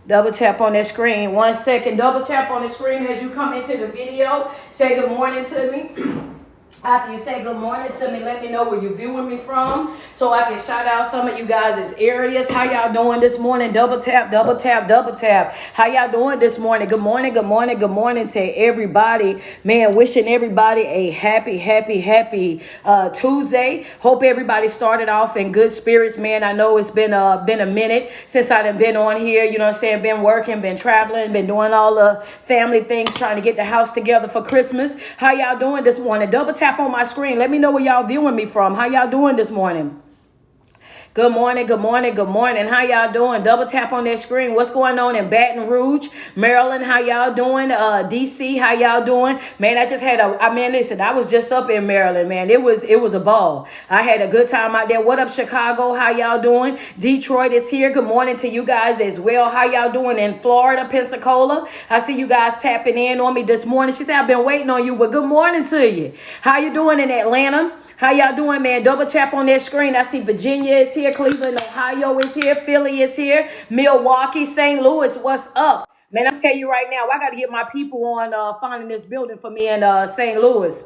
Double tap on that screen. 1 second. Double tap on the screen as you come into the video. Say good morning to me. After you say good morning to me, let me know where you're viewing me from so I can shout out some of you guys' areas. How y'all doing this morning? Double tap, double tap, double tap. How y'all doing this morning? Good morning, good morning, good morning to everybody. Man, wishing everybody a happy Tuesday. Hope everybody started off in good spirits, man. I know it's been a minute since I done been on here. You know what I'm saying? Been working, been traveling, been doing all the family things, trying to get the house together for Christmas. How y'all doing this morning? Double tap on my screen. Let me know where y'all viewing me from. How y'all doing this morning? Good morning, good morning, good morning. How y'all doing? Double tap on that screen. What's going on in Baton Rouge, Maryland? How y'all doing? DC, how y'all doing? Man, I just had listen, I was just up in Maryland, man. It was a ball. I had a good time out there. What up, Chicago? How y'all doing? Detroit is here. Good morning to you guys as well. How y'all doing in Florida, Pensacola? I see you guys tapping in on me this morning. She said, I've been waiting on you, but good morning to you. How you doing in Atlanta? How y'all doing, man? Double tap on that screen. I see Virginia is here. Cleveland, Ohio is here. Philly is here. Milwaukee, St. Louis. What's up? Man, I tell you right now, I got to get my people on finding this building for me in St. Louis.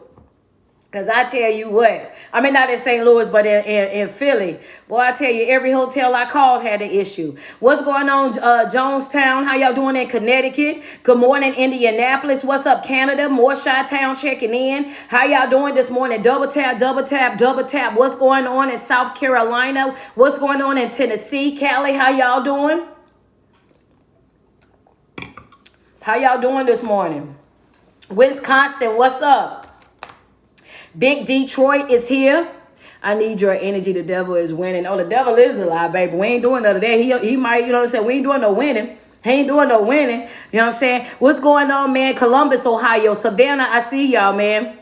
Because I tell you what, I mean, not in St. Louis, but in Philly. Boy, I tell you, every hotel I called had an issue. What's going on, Jonestown? How y'all doing in Connecticut? Good morning, Indianapolis. What's up, Canada? More Chi-Town checking in. How y'all doing this morning? Double tap, double tap, double tap. What's going on in South Carolina? What's going on in Tennessee? Cali, how y'all doing? How y'all doing this morning? Wisconsin, what's up? Big Detroit is here. I need your energy. The devil is winning. Oh, the devil is a lie, baby. We ain't doing none of that. He might, you know what I'm saying? We ain't doing no winning. He ain't doing no winning. You know what I'm saying? What's going on, man? Columbus, Ohio. Savannah, I see y'all, man.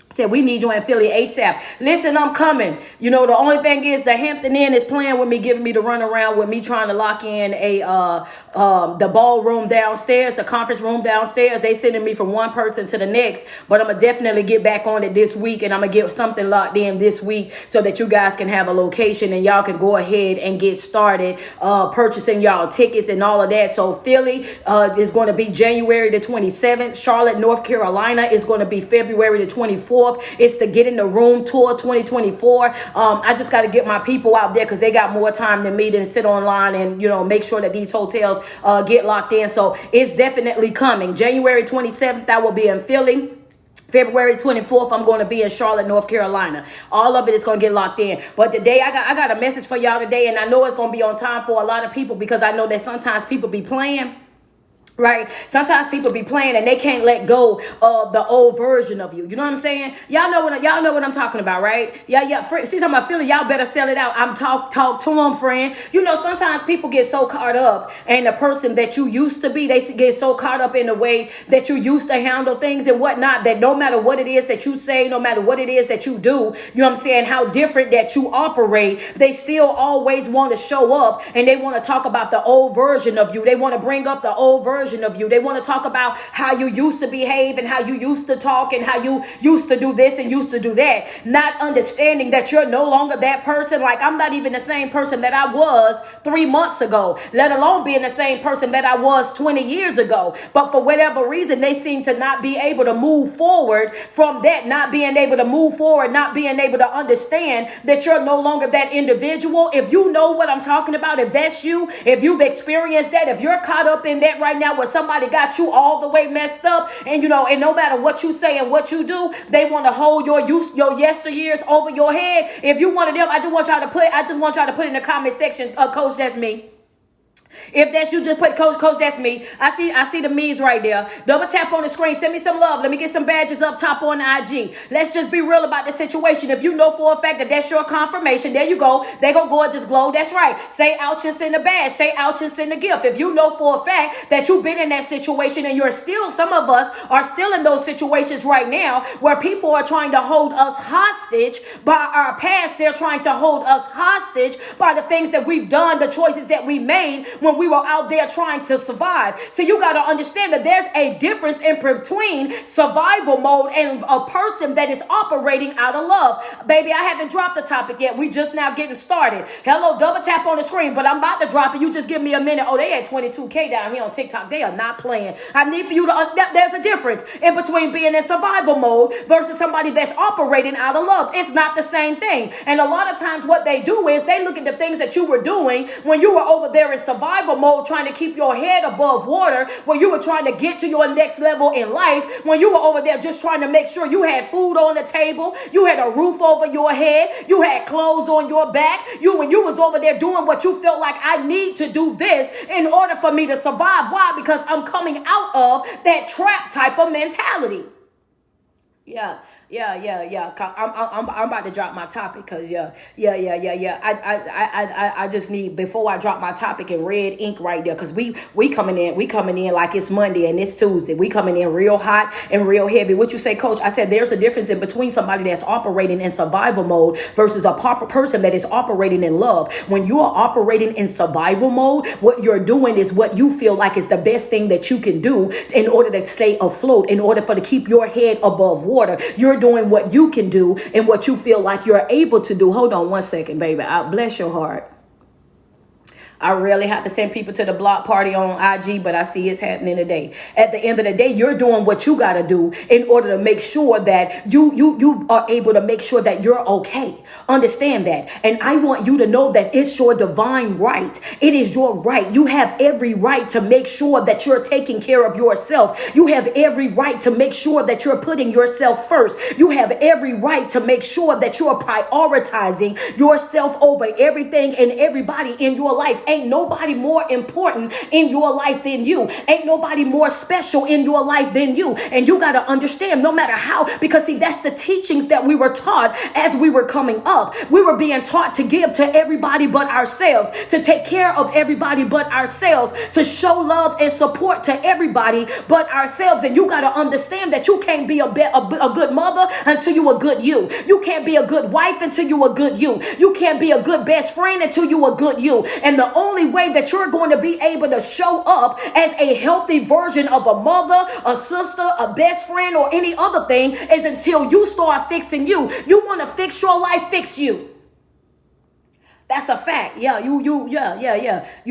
Said we need you in Philly ASAP. Listen, I'm coming. You know, the only thing is the Hampton Inn is playing with me, giving me the runaround with me trying to lock in the ballroom downstairs, the conference room downstairs. They sending me from one person to the next, but I'm gonna definitely get back on it this week, and I'm gonna get something locked in this week so that you guys can have a location and y'all can go ahead and get started purchasing y'all tickets and all of that. So Philly is going to be January the 27th. Charlotte, North Carolina is going to be February the 24th. It's the Get in the Room Tour 2024. I just got to get my people out there because they got more time than me to sit online and, you know, make sure that these hotels get locked in. So it's definitely coming. January 27th, I will be in Philly. February 24th, I'm going to be in Charlotte, North Carolina. All of it is going to get locked in. But today, I got a message for y'all today, and I know it's going to be on time for a lot of people because I know that sometimes people be playing. Right? Sometimes people be playing and they can't let go of the old version of you. You know what I'm saying? Y'all know what I'm talking about, right? Yeah. She's talking about Philly. Y'all better sell it out. I'm talk to them, friend. You know, sometimes people get so caught up in the person that you used to be. They get so caught up in the way that you used to handle things and whatnot that no matter what it is that you say, no matter what it is that you do, you know what I'm saying, how different that you operate, they still always want to show up and they want to talk about the old version of you. They want to bring up the old version of you. They want to talk about how you used to behave and how you used to talk and how you used to do this and used to do that, not understanding that you're no longer that person. Like, I'm not even the same person that I was 3 months ago, let alone being the same person that I was 20 years ago. But for whatever reason, they seem to not be able to move forward from that, not being able to move forward, not being able to understand that you're no longer that individual. If you know what I'm talking about, if that's you, if you've experienced that, if you're caught up in that right now where somebody got you all the way messed up, and you know, and no matter what you say and what you do, they want to hold your yesteryears over your head. If you one of them, I just want y'all to put in the comment section, Coach, that's me. If that's you, just put coach, that's me. I see the me's right there. Double tap on the screen. Send me some love. Let me get some badges up top on the IG. Let's just be real about the situation. If you know for a fact that that's your confirmation, there you go. They go gorgeous glow. That's right. Say ouch and send a badge. Say ouch and send a gift. If you know for a fact that you've been in that situation and you're still, some of us are still in those situations right now where people are trying to hold us hostage by our past. They're trying to hold us hostage by the things that we've done, the choices that we made when when we were out there trying to survive. So you got to understand that there's a difference in between survival mode and a person that is operating out of love. Baby, I haven't dropped the topic yet. We just now getting started. Hello, double tap on the screen, but I'm about to drop it. You just give me a minute. Oh, they had 22K down here on TikTok. They are not playing. I need for you to, there's a difference in between being in survival mode versus somebody that's operating out of love. It's not the same thing. And a lot of times what they do is they look at the things that you were doing when you were over there in survival mode, trying to keep your head above water, when you were trying to get to your next level in life, when you were over there just trying to make sure you had food on the table, you had a roof over your head, you had clothes on your back, when you was over there doing what you felt like, I need to do this in order for me to survive. Why? Because I'm coming out of that trap type of mentality. Yeah. I'm about to drop my topic because I just need, before I drop my topic in red ink right there, because we coming in like it's Monday and it's Tuesday. We coming in real hot and real heavy. What you say, Coach? I said there's a difference in between somebody that's operating in survival mode versus a person that is operating in love. When you are operating in survival mode, what you're doing is what you feel like is the best thing that you can do in order to stay afloat, in order to keep your head above water. You're doing what you can do and what you feel like you're able to do. Hold on one second, baby. Bless your heart. I rarely have to send people to the block party on IG, but I see it's happening today. At the end of the day, you're doing what you got to do in order to make sure that you are able to make sure that you're okay. Understand that. And I want you to know that it's your divine right. It is your right. You have every right to make sure that you're taking care of yourself. You have every right to make sure that you're putting yourself first. You have every right to make sure that you're prioritizing yourself over everything and everybody in your life. Ain't nobody more important in your life than you. Ain't nobody more special in your life than you. And you got to understand, no matter how, because see, that's the teachings that we were taught as we were coming up. We were being taught to give to everybody but ourselves, to take care of everybody but ourselves, to show love and support to everybody but ourselves. And you got to understand that you can't be a good mother until you a good you. You can't be a good wife until you a good you. You can't be a good best friend until you a good you. And the only way that you're going to be able to show up as a healthy version of a mother, a sister, a best friend, or any other thing is until you start fixing you. You want to fix your life, fix you. That's a fact. Yeah. You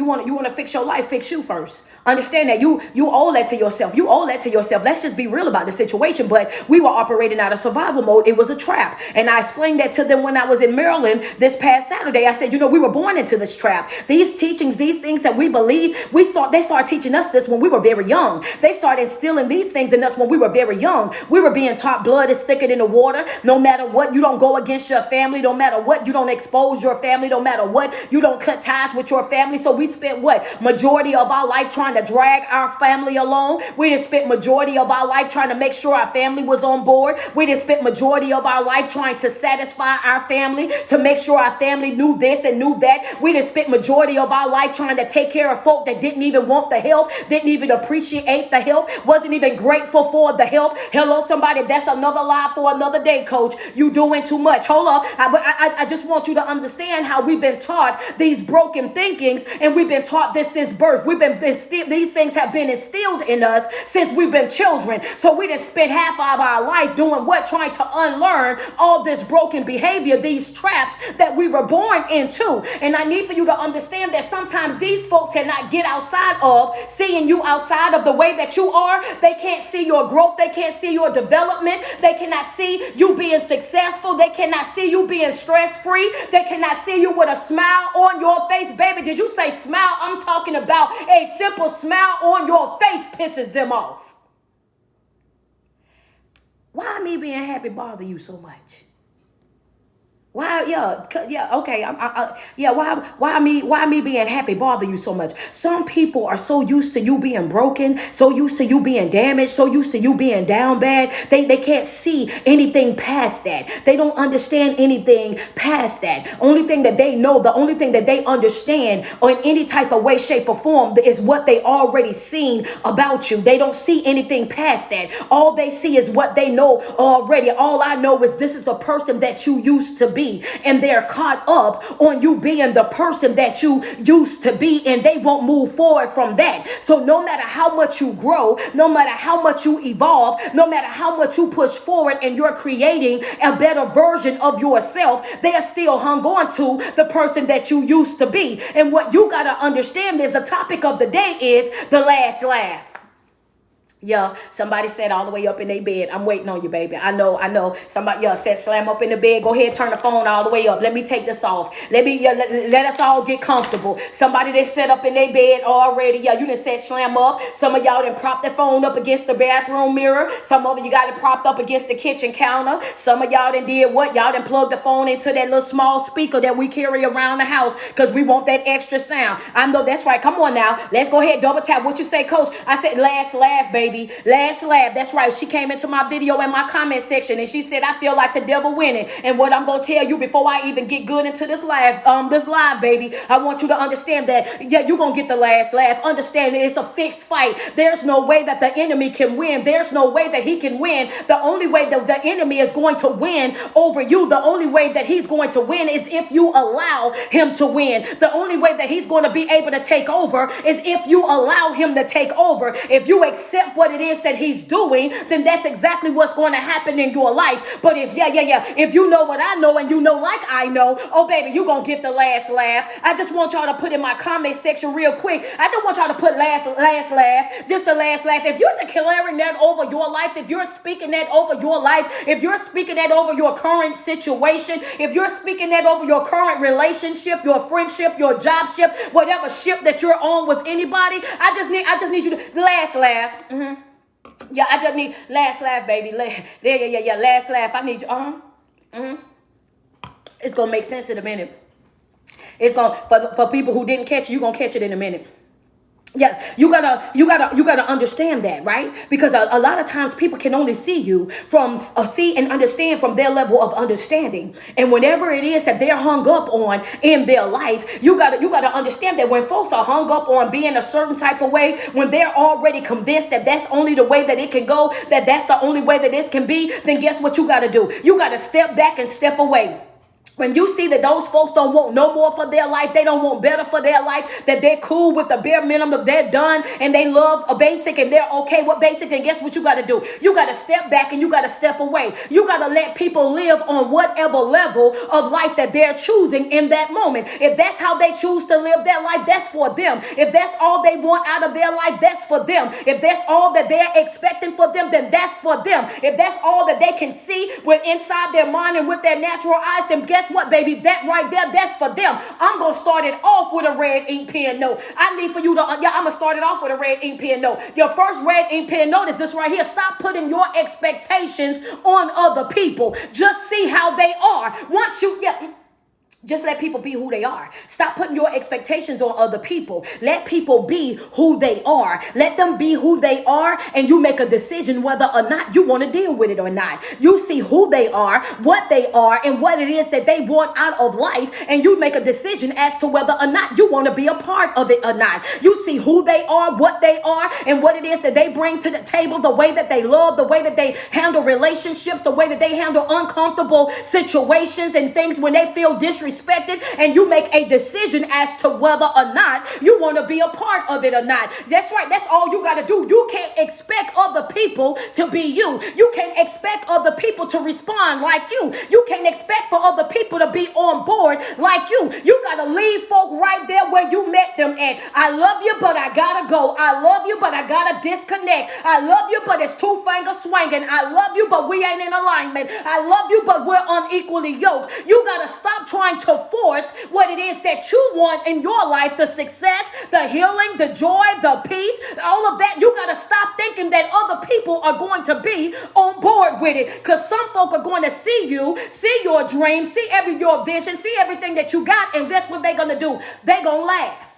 want to fix your life, fix you first. Understand that you owe that to yourself. You owe that to yourself. Let's just be real about the situation. But we were operating out of survival mode. It was a trap. And I explained that to them when I was in Maryland this past Saturday. I said, we were born into this trap. These teachings, these things that we believe, they started teaching us this when we were very young. They started instilling these things in us when we were very young. We were being taught blood is thicker than the water. No matter what, you don't go against your family. No matter what, you don't expose your family. No matter what, you don't cut ties with your family. So we spent majority of our life trying to drag our family along. We done spent majority of our life trying to make sure our family was on board. We done spent majority of our life trying to satisfy our family, to make sure our family knew this and knew that. We done spent majority of our life trying to take care of folk that didn't even want the help, didn't even appreciate the help, wasn't even grateful for the help. Hello, somebody, that's another lie for another day, Coach. You doing too much. Hold up. But I just want you to understand how we've been taught these broken thinkings, and we've been taught this since birth. These things have been instilled in us since we've been children. So we done spent half of our life doing what? Trying to unlearn all this broken behavior, these traps that we were born into. And I need for you to understand that sometimes these folks cannot get outside of seeing you outside of the way that you are. They can't see your growth. They can't see your development. They cannot see you being successful. They cannot see you being stress-free. They cannot see you with a smile on your face. Baby, did you say smile? I'm talking about a simple smile on your face pisses them off. Why me being happy bother you so much? Why? Okay. Why me being happy bother you so much? Some people are so used to you being broken, so used to you being damaged, so used to you being down bad. They can't see anything past that. They don't understand anything past that. Only thing that they know, the only thing that they understand in any type of way, shape, or form is what they already seen about you. They don't see anything past that. All they see is what they know already. All I know is this is the person that you used to be. be, and they're caught up on you being the person that you used to be, and they won't move forward from that. So no matter how much you grow, no matter how much you evolve, no matter how much you push forward and you're creating a better version of yourself, they are still hung on to the person that you used to be. And what you got to understand is the topic of the day is the last laugh. Yeah, somebody said all the way up in their bed. I'm waiting on you, baby. I know. Somebody said slam up in the bed. Go ahead, turn the phone all the way up. Let me take this off. Let us all get comfortable. Somebody that set up in their bed already. Yeah, you done said slam up. Some of y'all done propped the phone up against the bathroom mirror. Some of you got it propped up against the kitchen counter. Some of y'all done did what? Y'all done plugged the phone into that little small speaker that we carry around the house because we want that extra sound. I know that's right. Come on now. Let's go ahead, double tap. What you say, coach? I said last laugh, baby. Last laugh. That's right. She came into my video in my comment section and she said, I feel like the devil winning. And what I'm going to tell you before I even get good into this live, baby, I want you to understand that, yeah, you're going to get the last laugh. Understand that it's a fixed fight. There's no way that the enemy can win. There's no way that he can win. The only way that the enemy is going to win over you, the only way that he's going to win is if you allow him to win. The only way that he's going to be able to take over is if you allow him to take over. If you accept what it is that he's doing, then that's exactly what's going to happen in your life. But if if you know what I know and you know like I know, oh baby, you're going to get the last laugh. I just want y'all to put in my comment section real quick. I just want y'all to put last laugh, just the last laugh. If you're declaring that over your life, if you're speaking that over your life, if you're speaking that over your current situation, if you're speaking that over your current relationship, your friendship, your job ship, whatever ship that you're on with anybody, I just need you to last laugh. Yeah, I just need last laugh, baby. Yeah. Last laugh. I need you. It's gonna make sense in a minute. It's gonna for people who didn't catch it, you're gonna catch it in a minute. Yeah, you gotta understand that, right? Because a lot of times people can only see you from see and understand from their level of understanding. And whenever it is that they're hung up on in their life, you gotta understand that when folks are hung up on being a certain type of way, when they're already convinced that that's only the way that it can go, that that's the only way that this can be, then guess what you gotta do? You gotta step back and step away. When you see that those folks don't want no more for their life, they don't want better for their life, that they're cool with the bare minimum, they're done, and they love a basic and they're okay with basic, then guess what you got to do? You got to step back and you got to step away. You got to let people live on whatever level of life that they're choosing in that moment. If that's how they choose to live their life, that's for them. If that's all they want out of their life, that's for them. If that's all that they're expecting for them, then that's for them. If that's all that they can see with inside their mind and with their natural eyes, then guess what, baby? That right there, that's for them. I'm going to start it off with a red ink pen note. I need for you to, I'm going to start it off with a red ink pen note. Your first red ink pen note is this right here. Stop putting your expectations on other people. Just see how they are. Once you, just let people be who they are. Stop putting your expectations on other people. Let people be who they are. Let them be who they are, and you make a decision whether or not you want to deal with it or not. You see who they are, what they are, and what it is that they want out of life, and you make a decision as to whether or not you want to be a part of it or not. You see who they are, what they are, and what it is that they bring to the table, the way that they love, the way that they handle relationships, the way that they handle uncomfortable situations and things when they feel disrespected. And you make a decision as to whether or not you want to be a part of it or not. That's right. That's all you got to do. You can't expect other people to be you. You can't expect other people to respond like you. You can't expect for other people to be on board like you. You got to leave folk right there where you met them at. I love you, but I got to go. I love you, but I got to disconnect. I love you, but it's two fingers swinging. I love you, but we ain't in alignment. I love you, but we're unequally yoked. You got to stop trying to force what it is that you want in your life, the success, the healing, the joy, the peace, all of that. You got to stop thinking that other people are going to be on board with it, because some folk are going to see you, see your dreams, see your vision, see everything that you got, and guess what they're going to do? They're going to laugh.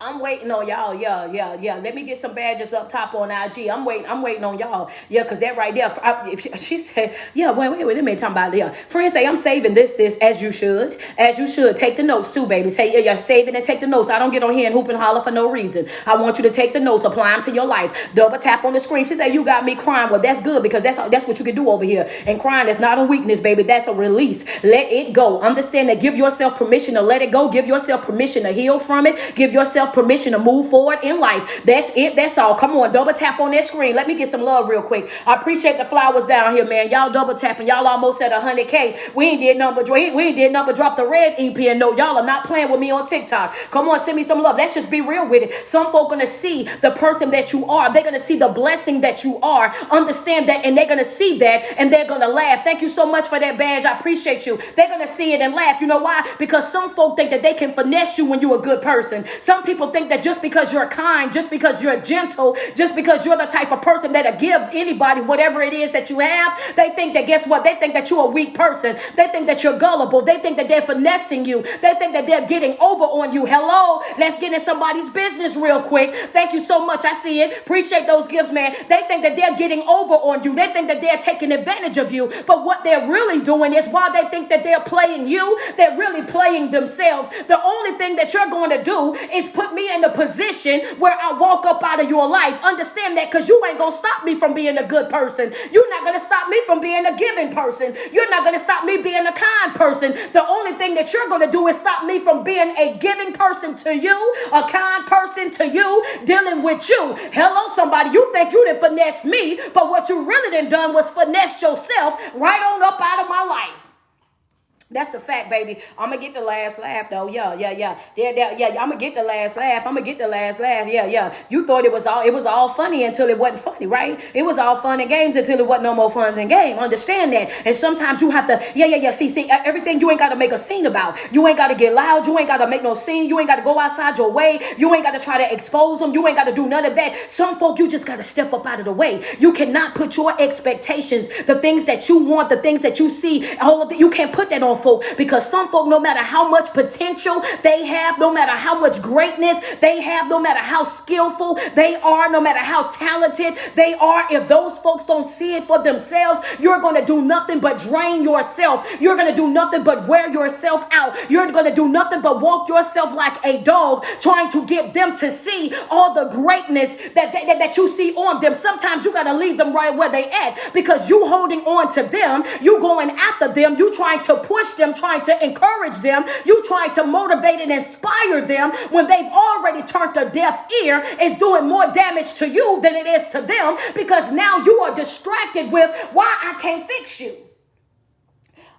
I'm waiting on y'all. Yeah. Let me get some badges up top on IG. I'm waiting on y'all. Yeah, because that right there. If she said, yeah, wait. Let me talk about it. Yeah. Friends say, I'm saving this, sis, as you should. As you should. Take the notes too, baby. Say, yeah, save it and take the notes. I don't get on here and hoop and holler for no reason. I want you to take the notes, apply them to your life. Double tap on the screen. She said, you got me crying. Well, that's good because that's what you can do over here. And crying is not a weakness, baby. That's a release. Let it go. Understand that. Give yourself permission to let it go. Give yourself permission to heal from it. Give yourself permission to move forward in life. That's it. That's all. Come on, double tap on that screen. Let me get some love real quick. I appreciate the flowers down here, man. Y'all double tapping. Y'all almost at 100K. We ain't did number drop the red EP and no, y'all are not playing with me on TikTok. Come on, send me some love. Let's just be real with it. Some folk gonna see the person that you are. They're gonna see the blessing that you are. Understand that, and they're gonna see that, and they're gonna laugh. Thank you so much for that badge. I appreciate you. They're gonna see it and laugh. You know why? Because some folk think that they can finesse you when you're a good person. Some people think that just because you're kind, just because you're gentle, just because you're the type of person that'll give anybody whatever it is that you have, they think that, guess what? They think that you're a weak person. They think that you're gullible. They think that they're finessing you. They think that they're getting over on you. Hello, let's get in somebody's business real quick. Thank you so much. I see it. Appreciate those gifts, man. They think that they're getting over on you. They think that they're taking advantage of you. But what they're really doing is, while they think that they're playing you, they're really playing themselves. The only thing that you're going to do is put me in a position where I walk up out of your life. Understand that, because you ain't going to stop me from being a good person. You're not going to stop me from being a giving person. You're not going to stop me being a kind person. The only thing that you're going to do is stop me from being a giving person to you, a kind person to you, dealing with you. Hello, somebody. You think you done finesse me, but what you really done was finesse yourself right on up out of my life. That's a fact, baby. I'm going to get the last laugh, though. Yeah. I'm going to get the last laugh. Yeah. You thought it was all funny until it wasn't funny, right? It was all fun and games until it wasn't no more fun and game. Understand that. And sometimes you have to, See, everything you ain't got to make a scene about. You ain't got to get loud. You ain't got to make no scene. You ain't got to go outside your way. You ain't got to try to expose them. You ain't got to do none of that. Some folk, you just got to step up out of the way. You cannot put your expectations, the things that you want, the things that you see, all of that. You can't put that on folk, because some folk, no matter how much potential they have, no matter how much greatness they have, no matter how skillful they are, no matter how talented they are, if those folks don't see it for themselves, you're going to do nothing but drain yourself. You're going to do nothing but wear yourself out. You're going to do nothing but walk yourself like a dog, trying to get them to see all the greatness that you see on them. Sometimes you got to leave them right where they at, because you holding on to them, you going after them, you trying to push them, trying to encourage them, you trying to motivate and inspire them when they've already turned a deaf ear. Is doing more damage to you than it is to them, because now you are distracted with why I can't fix you.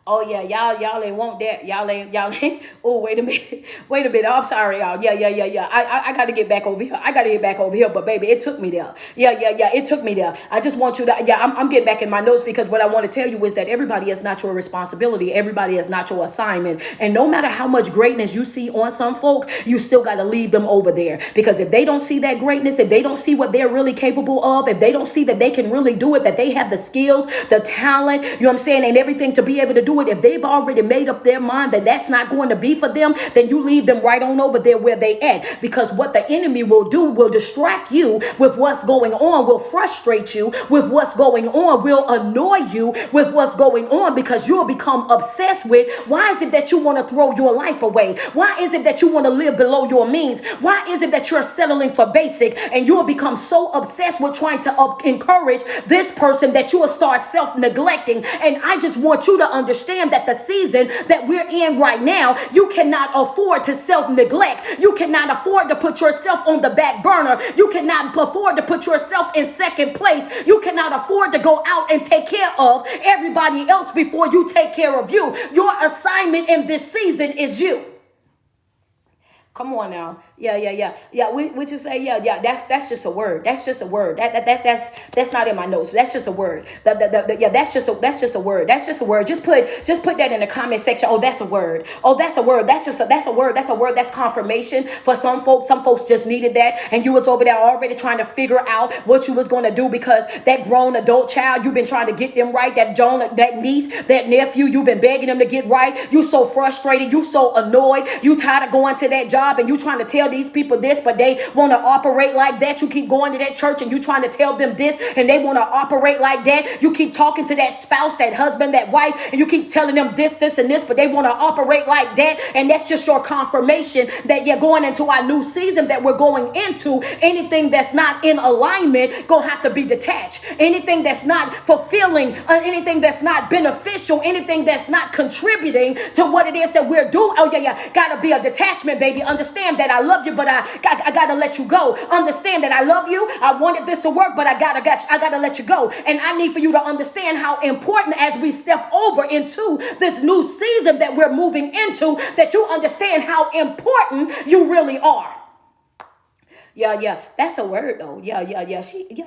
Oh yeah, y'all ain't want that. Y'all ain't. Oh, wait a minute. I'm sorry, y'all. Yeah. I got to get back over here. But baby, it took me there. Yeah. It took me there. I just want you to. Yeah, I'm getting back in my notes, because what I want to tell you is that everybody is not your responsibility. Everybody is not your assignment. And no matter how much greatness you see on some folk, you still got to leave them over there, because if they don't see that greatness, if they don't see what they're really capable of, if they don't see that they can really do it, that they have the skills, the talent, you know what I'm saying, and everything to be able to do it, if they've already made up their mind that that's not going to be for them, then you leave them right on over there where they at. Because what the enemy will do will distract you with what's going on, will frustrate you with what's going on, will annoy you with what's going on, because you'll become obsessed with, why is it that you want to throw your life away? Why is it that you want to live below your means? Why is it that you're settling for basic, and you'll become so obsessed with trying to encourage this person that you will start self-neglecting? And I just want you to understand that the season that we're in right now, you cannot afford to self-neglect. You cannot afford to put yourself on the back burner. You cannot afford to put yourself in second place. You cannot afford to go out and take care of everybody else before you take care of you. Your assignment in this season is you. Come on now. Yeah. What you say? Yeah. That's just a word. That's just a word. That's not in my notes. That's just a word. That's just a word. That's just a word. Just put that in the comment section. Oh, that's a word. Oh, that's a word. That's a word. That's a word. That's confirmation for some folks. Some folks just needed that, and you was over there already trying to figure out what you was gonna do, because that grown adult child, you've been trying to get them right. That niece, that nephew, you've been begging them to get right. You so frustrated. You so annoyed. You tired of going to that job. job and you trying to tell these people this, but they want to operate like that. You keep going to that church and you trying to tell them this and they want to operate like that. You keep talking to that spouse, that husband, that wife, and you keep telling them this, and this, but they want to operate like that. And that's just your confirmation that you're going into our new season that we're going into. Anything that's not in alignment gonna have to be detached. Anything that's not fulfilling, anything that's not beneficial, anything that's not contributing to what it is that we're doing. Oh yeah, gotta be a detachment, baby. Understand that I love you, but I gotta let you go. Understand that I love you. I wanted this to work, but I gotta let you go. And I need for you to understand how important as we step over into this new season that we're moving into, that you understand how important you really are. Yeah. That's a word though. Yeah.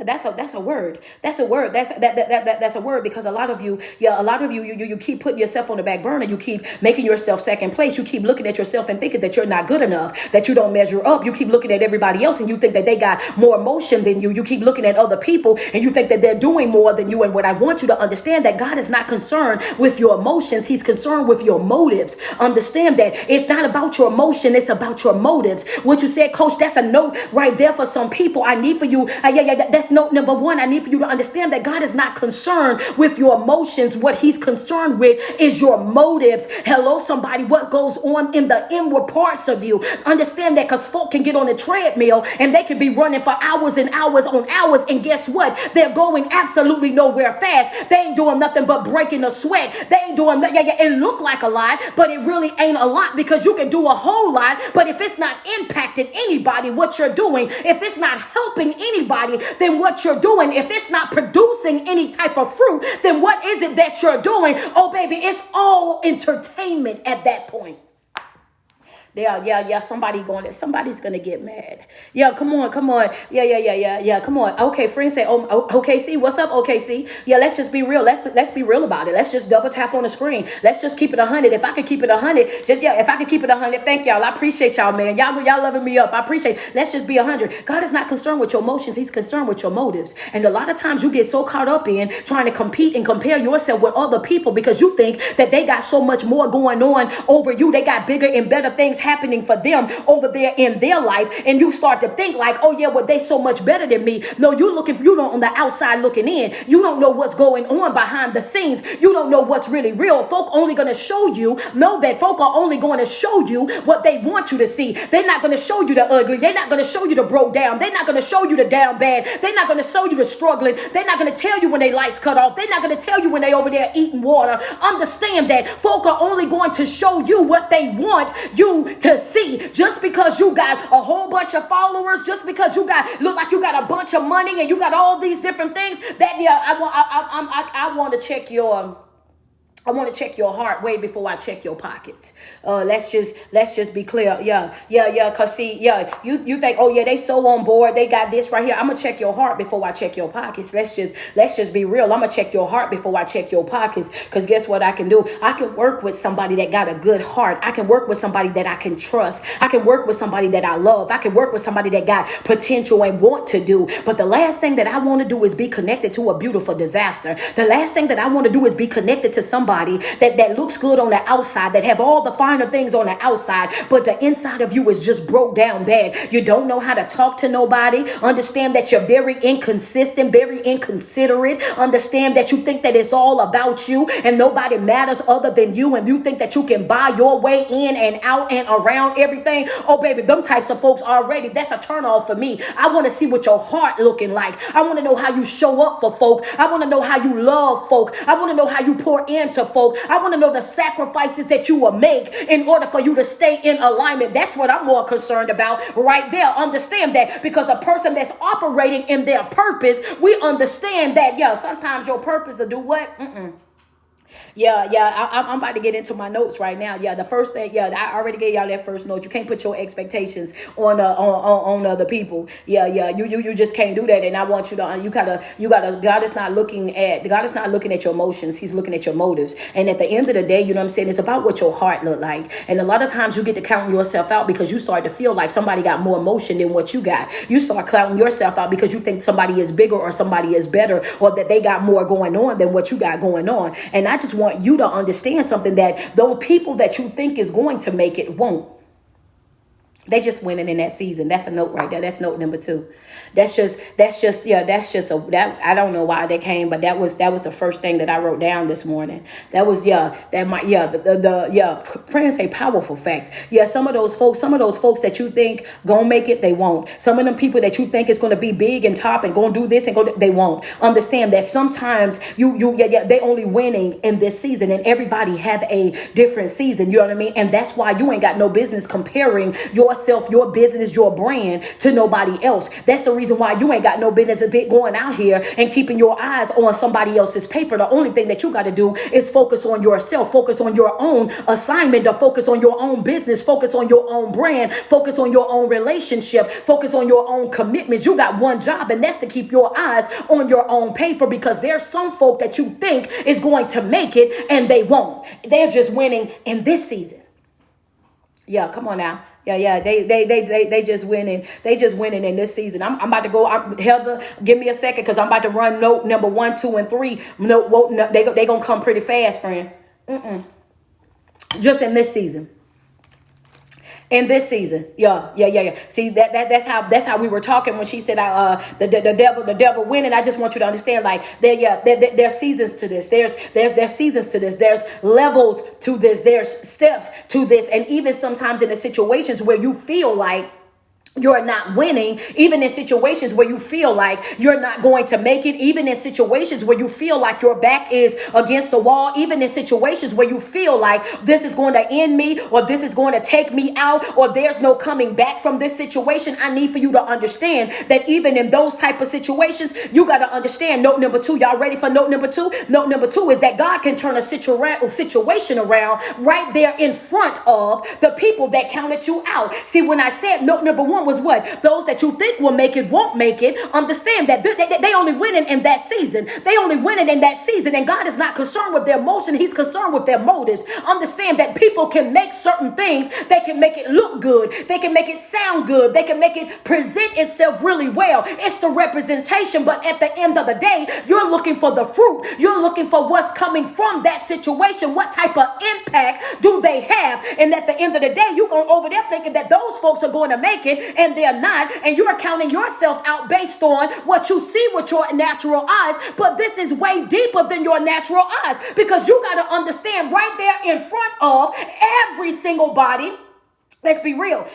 That's a word. That's a word. That's a word, because a lot of you, you keep putting yourself on the back burner. You keep making yourself second place. You keep looking at yourself and thinking that you're not good enough, that you don't measure up. You keep looking at everybody else and you think that they got more emotion than you. You keep looking at other people and you think that they're doing more than you. And what I want you to understand, that God is not concerned with your emotions. He's concerned with your motives. Understand that it's not about your emotion. It's about your motives. What you said, Coach, that's a note right there for some people. I need for you, that's note number one. I need for you to understand that God is not concerned with your emotions. What he's concerned with is your motives. Hello, somebody, what goes on in the inward parts of you. Understand that, because folk can get on a treadmill and they can be running for hours and hours on hours. And guess what? They're going absolutely nowhere fast. They ain't doing nothing but breaking a sweat. They ain't doing that. It look like a lot, but it really ain't a lot, because you can do a whole lot. But if it's not impacting anybody, what you're doing, if it's not helping anybody, then what you're doing, if it's not producing any type of fruit, then what is it that you're doing? Oh, baby, it's all entertainment at that point. Somebody's gonna get mad. Yeah, come on. Yeah, come on. Okay, friends say, oh, OKC, what's up, OKC? Yeah, let's just be real. Let's be real about it. Let's just double tap on the screen. Let's just keep it 100. If I could keep it 100, if I could keep it 100, thank y'all. I appreciate y'all, man. Y'all loving me up. I appreciate it. Let's just be 100. God is not concerned with your emotions. He's concerned with your motives. And a lot of times you get so caught up in trying to compete and compare yourself with other people because you think that they got so much more going on over you. They got bigger and better things happening for them over there in their life, and you start to think like, oh yeah, well, they so much better than me. No, you don't on the outside looking in. You don't know what's going on behind the scenes. You don't know what's really real. Folk only going to show you, know that folk are only going to show you what they want you to see. They're not going to show you the ugly. They're not going to show you the broke down. They're not going to show you the down bad. They're not going to show you the struggling. They're not going to tell you when they lights cut off. They're not going to tell you when they over there eating water. Understand that folk are only going to show you what they want you to see. Just because you got a whole bunch of followers, just because you look like you got a bunch of money and you got all these different things, that I want to check your heart way before I check your pockets. Let's just be clear. Yeah. Cause see, you think, oh yeah, they so on board. They got this right here. I'm gonna check your heart before I check your pockets. Let's just be real. I'm gonna check your heart before I check your pockets. Cause guess what I can do? I can work with somebody that got a good heart. I can work with somebody that I can trust. I can work with somebody that I love. I can work with somebody that got potential and want to do. But the last thing that I want to do is be connected to a beautiful disaster. The last thing that I want to do is be connected to somebody that looks good on the outside, that have all the finer things on the outside, but the inside of you is just broke down bad. You don't know how to talk to nobody. Understand that you're very inconsistent, very inconsiderate. Understand that you think that it's all about you and nobody matters other than you, and you think that you can buy your way in and out and around everything. Oh baby, them types of folks already, that's a turn off for me. I want to see what your heart looking like. I want to know how you show up for folk. I want to know how you love folk. I want to know how you pour into folk. I want to know the sacrifices that you will make in order for you to stay in alignment. That's what I'm more concerned about right there. Understand that, because a person that's operating in their purpose, we understand that, sometimes your purpose will do what? I'm about to get into my notes right now. The first thing, I already gave y'all that first note. You can't put your expectations on other people. You just can't do that. And I want you to, God is not looking at your emotions. He's looking at your motives. And at the end of the day, you know what I'm saying? It's about what your heart look like. And a lot of times you get to counting yourself out because you start to feel like somebody got more emotion than what you got. You start counting yourself out because you think somebody is bigger or somebody is better, or that they got more going on than what you got going on. And I just want you to understand something, that those people that you think is going to make it won't. They just winning in that season. That's a note right there. That's note number 2. I don't know why that came, but that was the first thing that I wrote down this morning. That was, friends say powerful facts. Yeah, some of those folks that you think gonna make it, they won't. Some of them people that you think is gonna be big and top and gonna do this and they won't. Understand that sometimes they only winning in this season, and everybody have a different season. You know what I mean? And that's why you ain't got no business comparing yourself, your business, your brand to nobody else. That's the reason why you ain't got no business going out here and keeping your eyes on somebody else's paper. The only thing that you got to do is focus on yourself, focus on your own assignment, to focus on your own business, focus on your own brand, focus on your own relationship, focus on your own commitments. You got one job, and that's to keep your eyes on your own paper, because there's some folk that you think is going to make it and they won't. They're just winning in this season. Yeah, come on now. Yeah. They just winning. They just winning in this season. I'm about to go. Heather, give me a second, because I'm about to run note number 1, 2, and 3. No, they gonna come pretty fast, friend. Just in this season. In this season, yeah. See, that's how we were talking when she said, the devil winning. I just want you to understand, like, there's seasons to this. There's seasons to this. There's levels to this. There's steps to this, and even sometimes in the situations where you feel like you're not winning, even in situations where you feel like you're not going to make it, even in situations where you feel like your back is against the wall, even in situations where you feel like this is going to end me, or this is going to take me out, or there's no coming back from this situation. I need for you to understand that even in those type of situations, you got to understand note number 2. Y'all ready for note number 2? Note number 2 is that God can turn a situation around right there in front of the people that counted you out. See, when I said note number 1 was what? Those that you think will make it won't make it. Understand that they only winning in that season. They only winning in that season, and God is not concerned with their motion. He's concerned with their motives. Understand that people can make certain things. They can make it look good. They can make it sound good. They can make it present itself really well. It's the representation, but at the end of the day, you're looking for the fruit. You're looking for what's coming from that situation. What type of impact do they have? And at the end of the day, you're going over there thinking that those folks are going to make it, and they're not, and you're counting yourself out based on what you see with your natural eyes. But this is way deeper than your natural eyes, because you got to understand right there in front of every single body. Let's be real.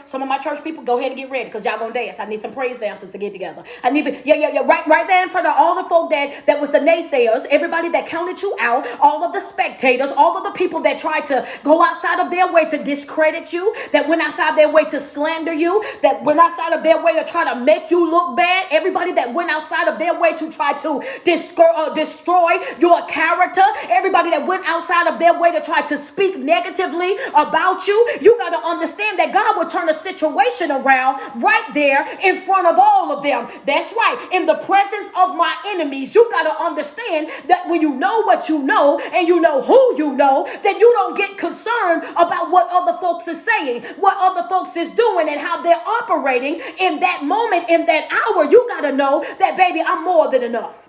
Some of my church people, go ahead and get ready, because y'all gonna dance. I need some praise dancers to get together. I need right there in front of all the folk that was the naysayers, everybody that counted you out, all of the spectators, all of the people that tried to go outside of their way to discredit you, that went outside their way to slander you, that went outside of their way to try to make you look bad. Everybody that went outside of their way to try to destroy your character. Everybody that went outside of their way to try to speak negatively about you. You got to understand that God will turn a situation around right there in front of all of them. That's right. In the presence of my enemies, you got to understand that when you know what you know and you know who you know, then you don't get concerned about what other folks are saying, what other folks is doing, and how they're operating in that moment, in that hour. You got to know that, baby, I'm more than enough.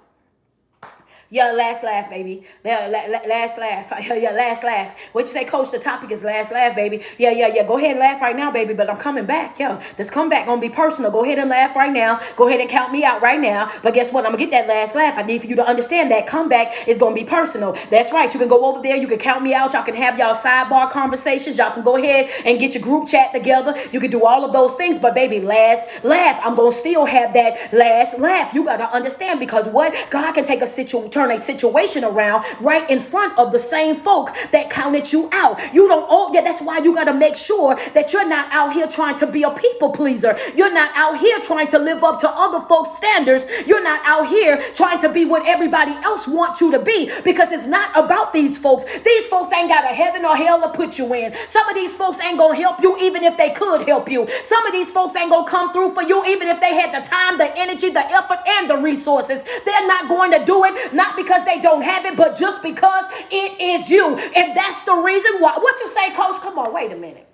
Yeah, last laugh, baby. Yeah, last laugh. Yeah, last laugh. What you say, Coach? The topic is last laugh, baby. Yeah. Go ahead and laugh right now, baby, but I'm coming back. Yeah, this comeback gonna be personal. Go ahead and laugh right now. Go ahead and count me out right now. But guess what? I'm gonna get that last laugh. I need for you to understand that comeback is gonna be personal. That's right. You can go over there. You can count me out. Y'all can have y'all sidebar conversations. Y'all can go ahead and get your group chat together. You can do all of those things. But baby, last laugh. I'm gonna still have that last laugh. You gotta understand, because what? God can take turn a situation around right in front of the same folk that counted you out. You don't owe. Yeah, that's why you got to make sure that you're not out here trying to be a people pleaser. You're not out here trying to live up to other folks' standards. You're not out here trying to be what everybody else wants you to be, because it's not about these folks. These folks ain't got a heaven or hell to put you in. Some of these folks ain't gonna help you even if they could help you. Some of these folks ain't gonna come through for you even if they had the time, the energy, the effort, and the resources. They're not going to do it, not because they don't have it, but just because it is you. And that's the reason why. What you say, Coach? Come on, wait a minute.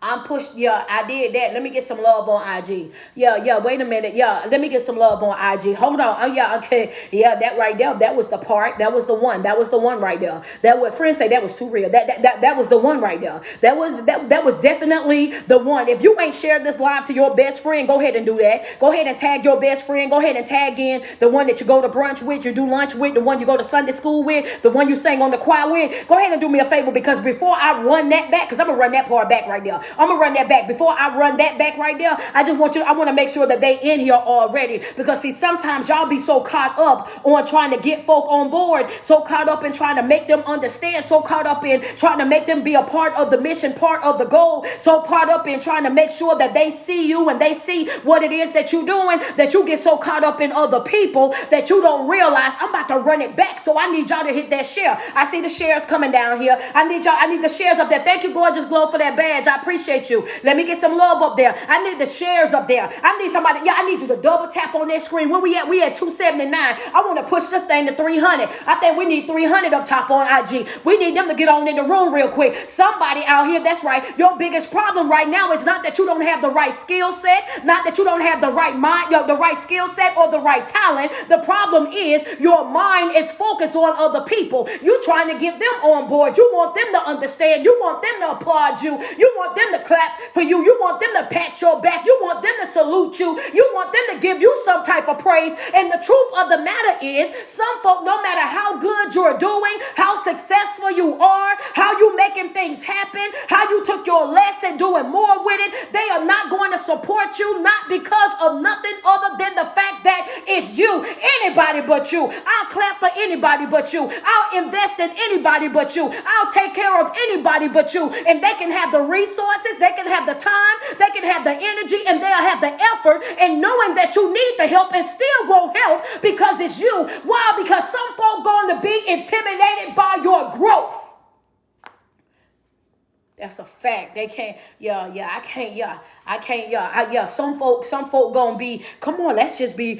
I'm pushed. Yeah, I did that. Let me get some love on IG. Yeah. Wait a minute. Yeah, let me get some love on IG. Hold on. Oh, yeah, okay. Yeah, that right there. That was the part. That was the one. That was the one right there. That what friends say. That was too real. That was the one right there. That was definitely the one. If you ain't shared this live to your best friend, go ahead and do that. Go ahead and tag your best friend. Go ahead and tag in the one that you go to brunch with, you do lunch with, the one you go to Sunday school with, the one you sang on the choir with. Go ahead and do me a favor, because before I run that back, because I'm gonna run that part back right there. I'm gonna run that back. Before I run that back right there, I want to make sure that they in here already. Because see, sometimes y'all be so caught up on trying to get folk on board, so caught up in trying to make them understand, so caught up in trying to make them be a part of the mission, part of the goal, so caught up in trying to make sure that they see you and they see what it is that you're doing, that you get so caught up in other people that you don't realize I'm about to run it back. So I need y'all to hit that share. I see the shares coming down here. I need the shares up there. Thank you, Gorgeous Glow, for that badge. I appreciate you. Let me get some love up there. I need the shares up there. I need somebody. Yeah, I need you to double tap on that screen. Where we at? We at 279. I want to push this thing to 300. I think we need 300 up top on IG. We need them to get on in the room real quick. Somebody out here, that's right. Your biggest problem right now is not that you don't have the right skill set, not that you don't have the right mind, the right skill set or the right talent. The problem is your mind is focused on other people. You trying to get them on board. You want them to understand. You want them to applaud you. You want them to clap for you. You want them to pat your back. You want them to salute you. You want them to give you some type of praise. And the truth of the matter is, some folk, no matter how good you're doing, how successful you are, how you making things happen, how you took your less and doing more with it, they are not going to support you, not because of nothing other than the fact that it's you. Anybody but you. I'll clap for anybody but you. I'll invest in anybody but you. I'll take care of anybody but you. And they can have the resources, they can have the time, they can have the energy, and they'll have the effort, and knowing that you need the help and still won't help because it's you. Why? Because some folk going to be intimidated by your growth. That's a fact. They can't, I can't. Some folk gonna be, come on, let's just be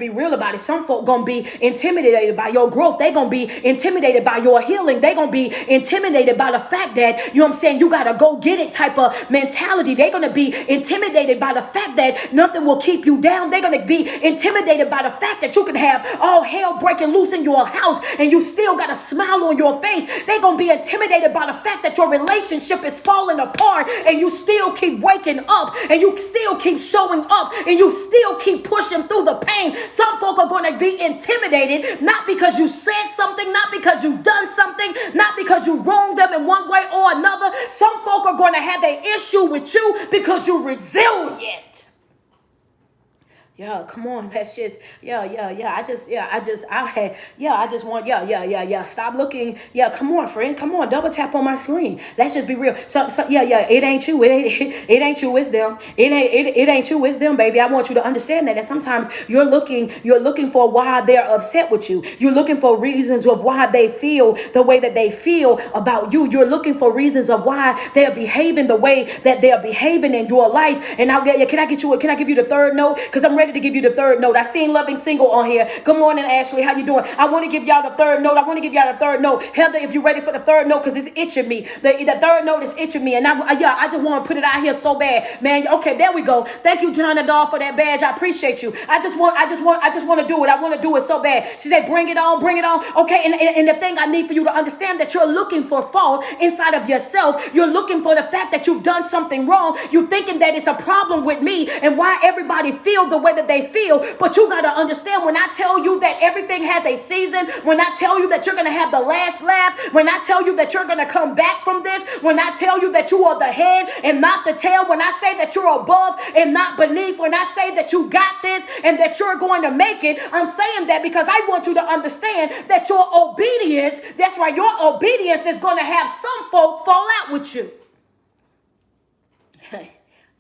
real about it. Some folk gonna be intimidated by your growth. They gonna be intimidated by your healing. They gonna be intimidated by the fact that, you know what I'm saying, you gotta go get it type of mentality. They're gonna be intimidated by the fact that nothing will keep you down. They're gonna be intimidated by the fact that you can have all hell breaking loose in your house and you still got a smile on your face. They're gonna be intimidated by the fact that your relationship is falling apart and you still keep waking up and you still keep showing up and you still keep pushing through the pain. Some folk are going to be intimidated, not because you said something, not because you done something, not because you wronged them in one way or another. Some folk are going to have an issue with you because you're resilient. Yeah, come on. That's just, I just want, stop looking. Yeah, come on, friend. Come on, double tap on my screen. Let's just be real. So, it ain't you. It ain't you, it's them. It ain't you, it's them, baby. I want you to understand that sometimes you're looking for why they're upset with you. You're looking for reasons of why they feel the way that they feel about you. You're looking for reasons of why they're behaving the way that they're behaving in your life. And can I give you the third note? Because I'm ready to give you the third note. I seen Loving Single on here. Good morning, Ashley. How you doing? I want to give y'all the third note. Heather, if you're ready for the third note, because it's itching me. The third note is itching me. And I just want to put it out here so bad. Man, okay, there we go. Thank you, John Adol, for that badge. I appreciate you. I just want to do it. I want to do it so bad. She said, bring it on. Okay, and the thing I need for you to understand that you're looking for fault inside of yourself. You're looking for the fact that you've done something wrong. You're thinking that it's a problem with me and why everybody feel the way that they feel. But you got to understand, when I tell you that everything has a season, when I tell you that you're going to have the last laugh, when I tell you that you're going to come back from this, when I tell you that you are the head and not the tail, when I say that you're above and not beneath, when I say that you got this and that you're going to make it, I'm saying that because I want you to understand that your obedience, that's right, your obedience is going to have some folk fall out with you.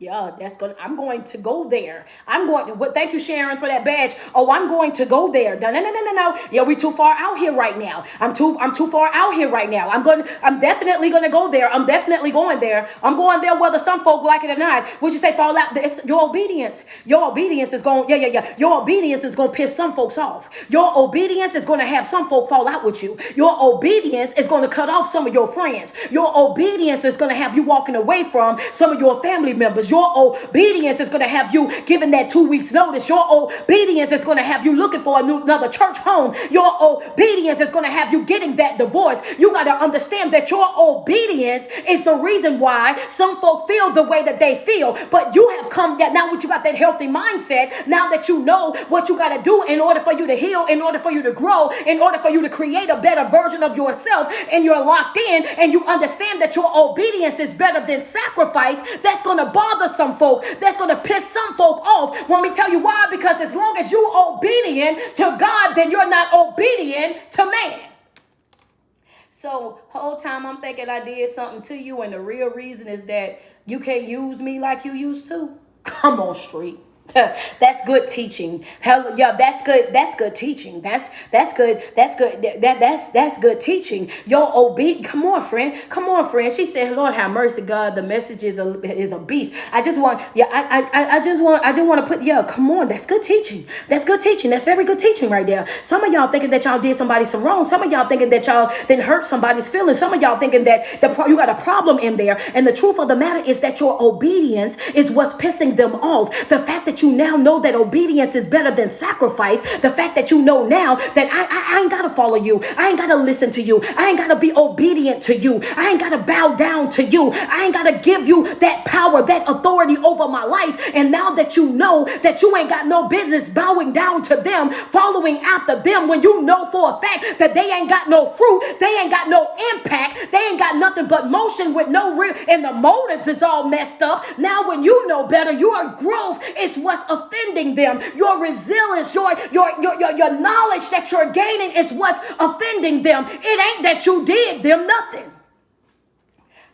Yeah, I'm going to go there. I'm going to, well, thank you, Sharon, for that badge. Oh, I'm going to go there. No, no, no, no, no, no. Yeah, we too far out here right now. I'm too far out here right now. I'm definitely gonna go there. I'm definitely going there. I'm going there whether some folk like it or not. Would you say fall out? It's your obedience. Your obedience is going, yeah. Your obedience is gonna piss some folks off. Your obedience is gonna have some folk fall out with you. Your obedience is gonna cut off some of your friends. Your obedience is gonna have you walking away from some of your family members. Your obedience is going to have you giving that 2 weeks notice. Your obedience is going to have you looking for another church home. Your obedience is going to have you getting that divorce. You got to understand that your obedience is the reason why some folk feel the way that they feel. But you have come now that you got that healthy mindset, now that you know what you got to do in order for you to heal, in order for you to grow, in order for you to create a better version of yourself, and you're locked in and you understand that your obedience is better than sacrifice. That's going to bother some folk. That's going to piss some folk off. Want me to tell you why? Because as long as you're obedient to God, then you're not obedient to man. So whole time I'm thinking I did something to you, and the real reason is that you can't use me like you used to. Come on, street. That's good teaching. Hell, yeah, that's good. That's good teaching. That's good. That's good. That's good teaching. Your obedience. Come on, friend. Come on, friend. She said, "Lord have mercy, God. The message is a beast." I just want. I just want to put. Yeah, come on. That's good teaching. That's good teaching. That's very good teaching right there. Some of y'all thinking that y'all did somebody some wrong. Some of y'all thinking that y'all didn't hurt somebody's feelings. Some of y'all thinking that you got a problem in there. And the truth of the matter is that your obedience is what's pissing them off. The fact that you now know that obedience is better than sacrifice. The fact that you know now that I ain't got to follow you. I ain't got to listen to you. I ain't got to be obedient to you. I ain't got to bow down to you. I ain't got to give you that power, that authority over my life. And now that you know that you ain't got no business bowing down to them, following after them, when you know for a fact that they ain't got no fruit, they ain't got no impact, they ain't got nothing but motion with no real, and the motives is all messed up. Now when you know better, your growth is what's offending them. Your resilience, your knowledge that you're gaining is what's offending them. It ain't that you did them nothing.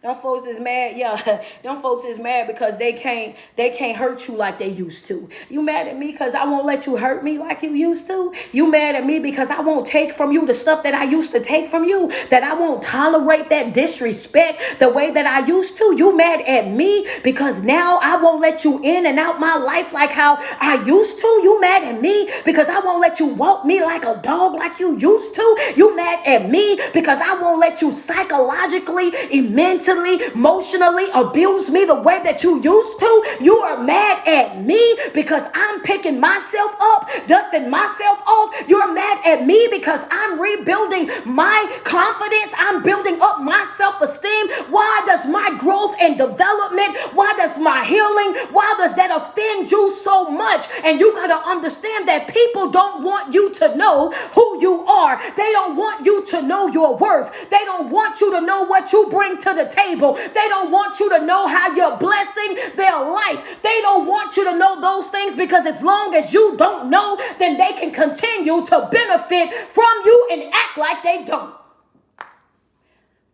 Them folks is mad, yeah. Them folks is mad because they can't hurt you like they used to. You mad at me because I won't let you hurt me like you used to? You mad at me because I won't take from you the stuff that I used to take from you? That I won't tolerate that disrespect the way that I used to? You mad at me because now I won't let you in and out my life like how I used to? You mad at me because I won't let you walk me like a dog like you used to? You mad at me because I won't let you psychologically, mentally, emotionally abuse me the way that you used to? You are mad at me because I'm picking myself up, dusting myself off. You're mad at me because I'm rebuilding my confidence. I'm building up my self-esteem. Why does my growth and development, why does my healing, why does that offend you so much? And you got to understand that people don't want you to know who you are. They don't want you to know your worth. They don't want you to know what you bring to the table. They don't want you to know how you're blessing their life. They don't want you to know those things, because as long as you don't know, then they can continue to benefit from you and act like they don't.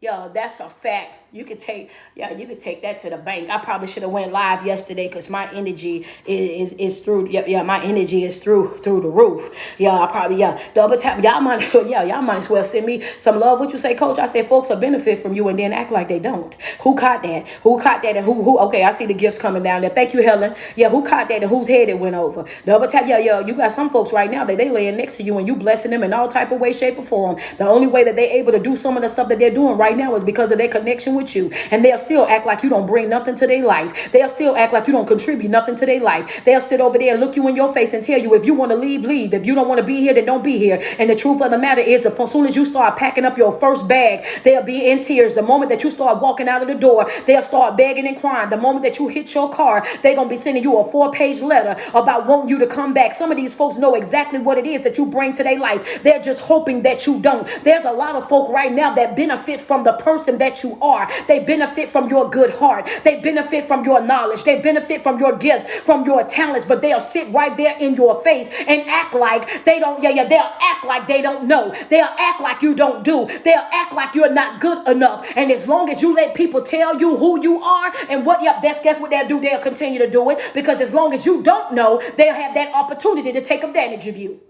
Yo, that's a fact. You could take that to the bank. I probably should have went live yesterday because my energy is through. My energy is through the roof. I probably double tap. Y'all might as well send me some love. What you say, Coach? I said folks will benefit from you and then act like they don't. Who caught that? And who? Okay, I see the gifts coming down there. Thank you, Helen. Yeah, who caught that and whose head it went over? Double tap. You got some folks right now that they laying next to you and you blessing them in all type of way, shape, or form. The only way that they're able to do some of the stuff that they're doing right now is because of their connection with you. And they'll still act like you don't bring nothing to their life. They'll still act like you don't contribute nothing to their life. They'll sit over there and look you in your face and tell you, if you want to leave, leave. If you don't want to be here, then don't be here. And the truth of the matter is, as soon as you start packing up your first bag, they'll be in tears. The moment that you start walking out of the door, they'll start begging and crying. The moment that you hit your car, they're going to be sending you a 4-page letter about wanting you to come back. Some of these folks know exactly what it is that you bring to their life. They're just hoping that you don't. There's a lot of folk right now that benefit from the person that you are. They benefit from your good heart. They benefit from your knowledge. They benefit from your gifts, from your talents, but they'll sit right there in your face and act like they don't, they'll act like they don't know. They'll act like you don't do. They'll act like you're not good enough. And as long as you let people tell you who you are and what, that's what they'll do. They'll continue to do it, because as long as you don't know, they'll have that opportunity to take advantage of you.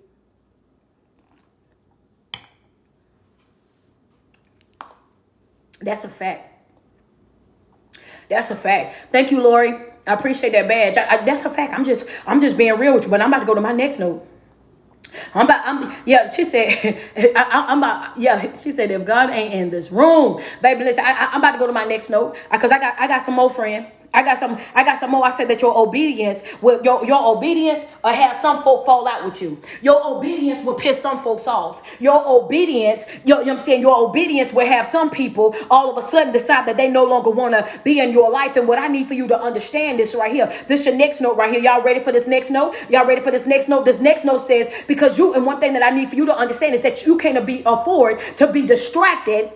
That's a fact. That's a fact. Thank you, Lori. I appreciate that badge. That's a fact. I'm just being real with you, but I'm about to go to my next note. She said, she said, if God ain't in this room, baby, listen, I'm about to go to my next note, because I got some more friends. I got some more. I said that your obedience will have some folk fall out with you. Your obedience will piss some folks off. Your obedience, you know what I'm saying? Your obedience will have some people all of a sudden decide that they no longer want to be in your life. And what I need for you to understand this right here. This your next note right here. Y'all ready for this next note? Y'all ready for this next note? This next note says, because and one thing that I need for you to understand is that you can't afford to be distracted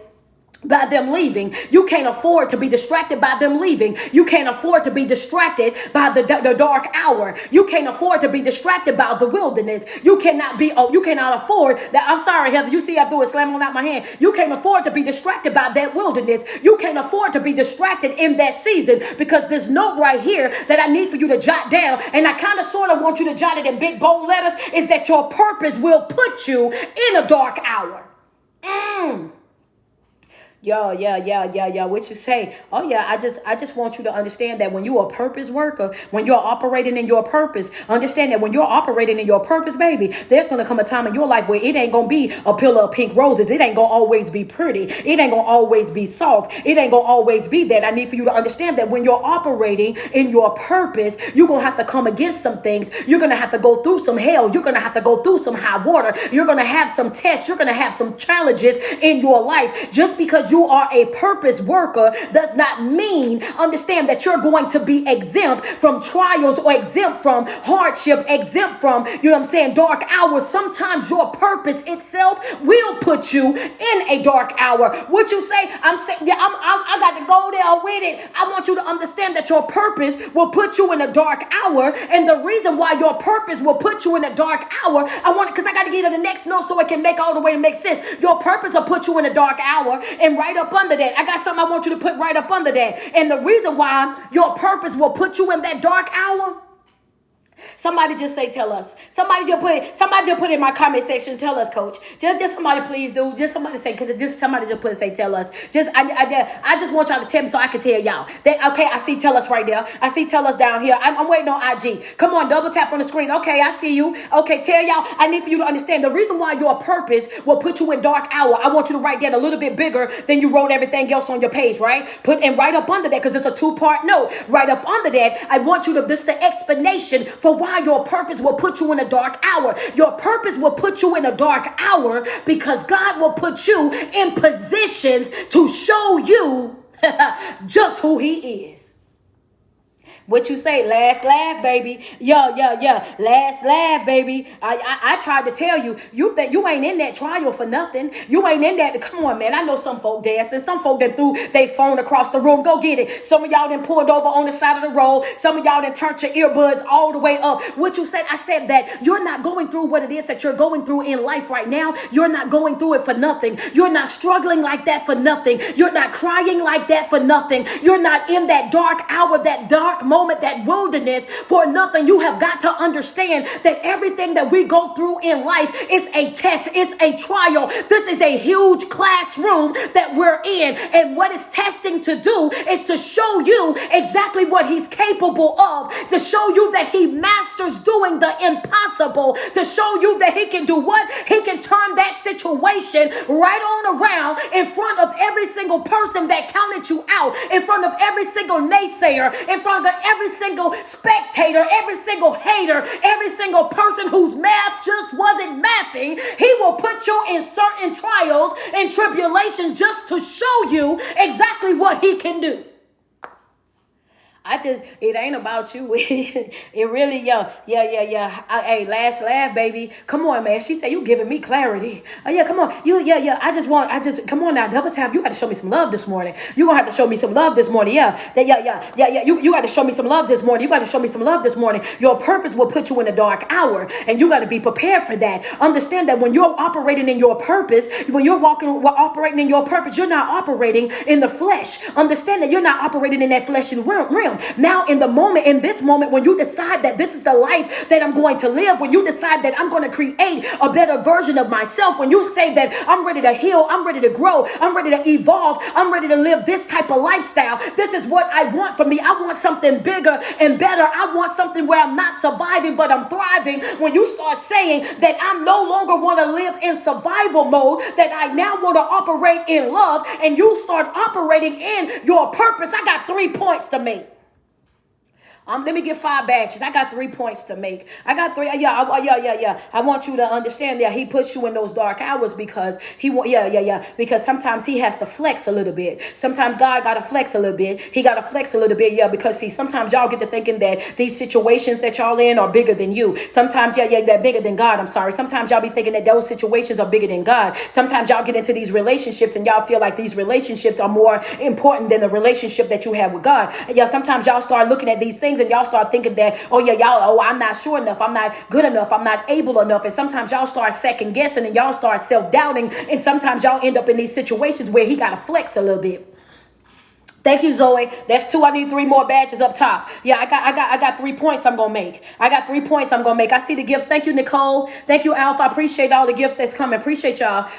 by them leaving. You can't afford to be distracted by them leaving. You can't afford to be distracted by the dark hour. You can't afford to be distracted by the wilderness. You cannot afford that. I'm sorry, Heather. You see I threw it slamming out my hand. You can't afford to be distracted by that wilderness. You can't afford to be distracted in that season, because this note right here that I need for you to jot down, and I kind of sort of want you to jot it in big bold letters, is that your purpose will put you in a dark hour. Yeah. What you say? Oh yeah, I just want you to understand that when you're a purpose worker, when you're operating in your purpose, understand that when you're operating in your purpose, baby, there's gonna come a time in your life where it ain't gonna be a pillar of pink roses. It ain't gonna always be pretty. It ain't gonna always be soft. It ain't gonna always be that. I need for you to understand that when you're operating in your purpose, you're gonna have to come against some things. You're gonna have to go through some hell. You're gonna have to go through some high water. You're gonna have some tests. You're gonna have some challenges in your life. Just because you are a purpose worker does not mean, understand, that you're going to be exempt from trials or exempt from hardship, exempt from, you know what I'm saying, dark hours. Sometimes your purpose itself will put you in a dark hour. What you say? I'm saying, I got to go there with it. I want you to understand that your purpose will put you in a dark hour. And the reason why your purpose will put you in a dark hour, because I got to get to the next note so it can make all the way to make sense. Your purpose will put you in a dark hour, and right up under that, I got something I want you to put right up under that. And the reason why your purpose will put you in that dark hour, somebody just say, tell us. Somebody just put it in my comment section. Tell us, coach. Just somebody please do. Just somebody say, because just somebody just put say, tell us. I just want y'all to tell me so I can tell y'all. Okay, I see tell us right there. I see tell us down here. I'm waiting on IG. Come on, double tap on the screen. Okay, I see you. Okay, tell y'all. I need for you to understand the reason why your purpose will put you in dark hour. I want you to write that a little bit bigger than you wrote everything else on your page, right? And right up under that, because it's a 2-part note. Right up under that, I want you to, this is the explanation for why your purpose will put you in a dark hour. Your purpose will put you in a dark hour because God will put you in positions to show you just who He is. What you say? Last laugh, baby. Yeah. Last laugh, baby. I tried to tell you, that you ain't in that trial for nothing. You ain't in that. Come on, man. I know some folk dancing. Some folk that threw their phone across the room. Go get it. Some of y'all done pulled over on the side of the road. Some of y'all done turned your earbuds all the way up. What you said? I said that you're not going through what it is that you're going through in life right now. You're not going through it for nothing. You're not struggling like that for nothing. You're not crying like that for nothing. You're not in that dark hour, that dark moment, that wilderness for nothing. You have got to understand that everything that we go through in life is a test, it's a trial. This is a huge classroom that we're in, and what it's testing to do is to show you exactly what He's capable of, to show you that He masters doing the impossible, to show you that He can do what? He can turn that situation right on around in front of every single person that counted you out, in front of every single naysayer, in front of every single spectator, every single hater, every single person whose math just wasn't mathing. He will put you in certain trials and tribulations just to show you exactly what He can do. it ain't about you. It really, yeah. Hey, last laugh, baby. Come on, man. She said, you giving me clarity. Yeah, come on. Come on now. Double tap. You got to show me some love this morning. You going to have to show me some love this morning. Yeah. You got to show me some love this morning. You got to show me some love this morning. Your purpose will put you in a dark hour, and you got to be prepared for that. Understand that when you're operating in your purpose, when you're operating in your purpose, you're not operating in the flesh. Understand that you're not operating in that fleshly realm. Now, in this moment, when you decide that this is the life that I'm going to live, when you decide that I'm going to create a better version of myself, when you say that I'm ready to heal, I'm ready to grow, I'm ready to evolve, I'm ready to live this type of lifestyle. This is what I want for me. I want something bigger and better. I want something where I'm not surviving, but I'm thriving. When you start saying that I no longer want to live in survival mode, that I now want to operate in love, and you start operating in your purpose, I got 3 points to make. Let me get 5 badges. I got 3 points to make. I got 3. Yeah. I want you to understand that he puts you in those dark hours because because sometimes he has to flex a little bit. Sometimes God got to flex a little bit. He got to flex a little bit. Yeah, because see, sometimes y'all get to thinking that these situations that y'all in are bigger than you. Sometimes, they're bigger than God. I'm sorry. Sometimes y'all be thinking that those situations are bigger than God. Sometimes y'all get into these relationships and y'all feel like these relationships are more important than the relationship that you have with God. Yeah, sometimes y'all start looking at these things and y'all start thinking that, I'm not sure enough, I'm not good enough, I'm not able enough. And sometimes y'all start second guessing and y'all start self-doubting. And sometimes y'all end up in these situations where he got to flex a little bit. Thank you, Zoe. That's 2. I need 3 more badges up top. Yeah, I got 3 points I'm gonna make. I see the gifts. Thank you, Nicole. Thank you, Alpha. I appreciate all the gifts that's coming. Appreciate y'all.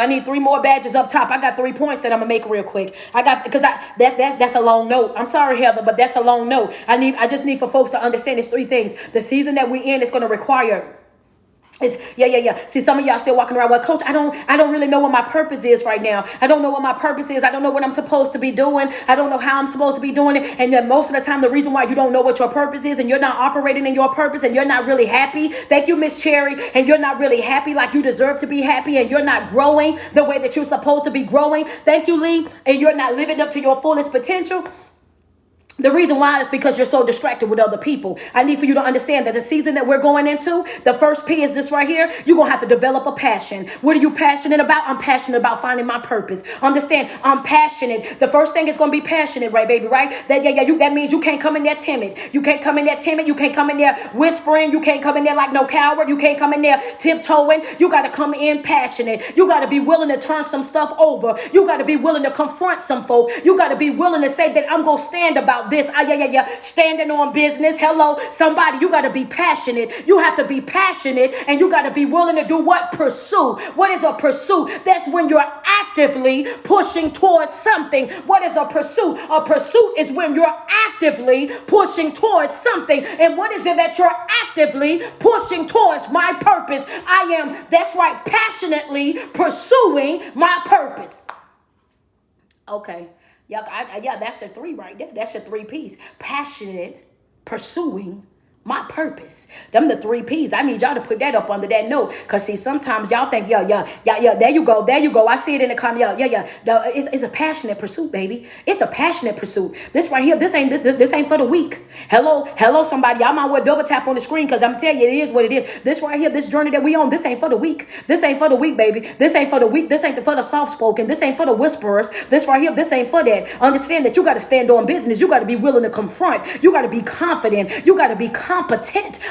I need 3 more badges up top. I got 3 points that I'm gonna make real quick. That's a long note. I'm sorry, Heather, but that's a long note. I just need for folks to understand it's 3 things. The season that we in is gonna require. See, some of y'all still walking around. Well, coach, I don't really know what my purpose is right now. I don't know what my purpose is. I don't know what I'm supposed to be doing. I don't know how I'm supposed to be doing it. And then most of the time, the reason why you don't know what your purpose is and you're not operating in your purpose and you're not really happy. Thank you, Miss Cherry. And you're not really happy like you deserve to be happy, and you're not growing the way that you're supposed to be growing. Thank you, Lee. And you're not living up to your fullest potential. The reason why is because you're so distracted with other people. I need for you to understand that the season that we're going into, the first P is this right here. You're going to have to develop a passion. What are you passionate about? I'm passionate about finding my purpose. Understand, I'm passionate. The first thing is going to be passionate, right, baby, right? That means you can't come in there timid. You can't come in there timid. You can't come in there whispering. You can't come in there like no coward. You can't come in there tiptoeing. You got to come in passionate. You got to be willing to turn some stuff over. You got to be willing to confront some folk. You got to be willing to say that I'm going to stand about this. Standing on business. Hello, somebody, you got to be passionate. You have to be passionate, and you got to be willing to do what? Pursue. What is a pursuit? That's when you're actively pushing towards something. What is a pursuit? A pursuit is when you're actively pushing towards something. And what is it that you're actively pushing towards? My purpose. That's right, passionately pursuing my purpose. Okay. That's the 3 right there. That's the 3 P's. Passionate, pursuing my purpose. Them the 3 P's. I need y'all to put that up under that note. Because see, sometimes y'all think, there you go. I see it in the comment. It's a passionate pursuit, baby. It's a passionate pursuit. This right here, this ain't for the weak. Hello, somebody. I might well double tap on the screen because I'm telling you, it is what it is. This right here, this journey that we on, this ain't for the weak. This ain't for the weak, baby. This ain't for the weak. This ain't for the soft-spoken. This ain't for the whisperers. This right here, this ain't for that. Understand that you got to stand on business. You got to be willing to confront. You got to be confident. You got to be competent.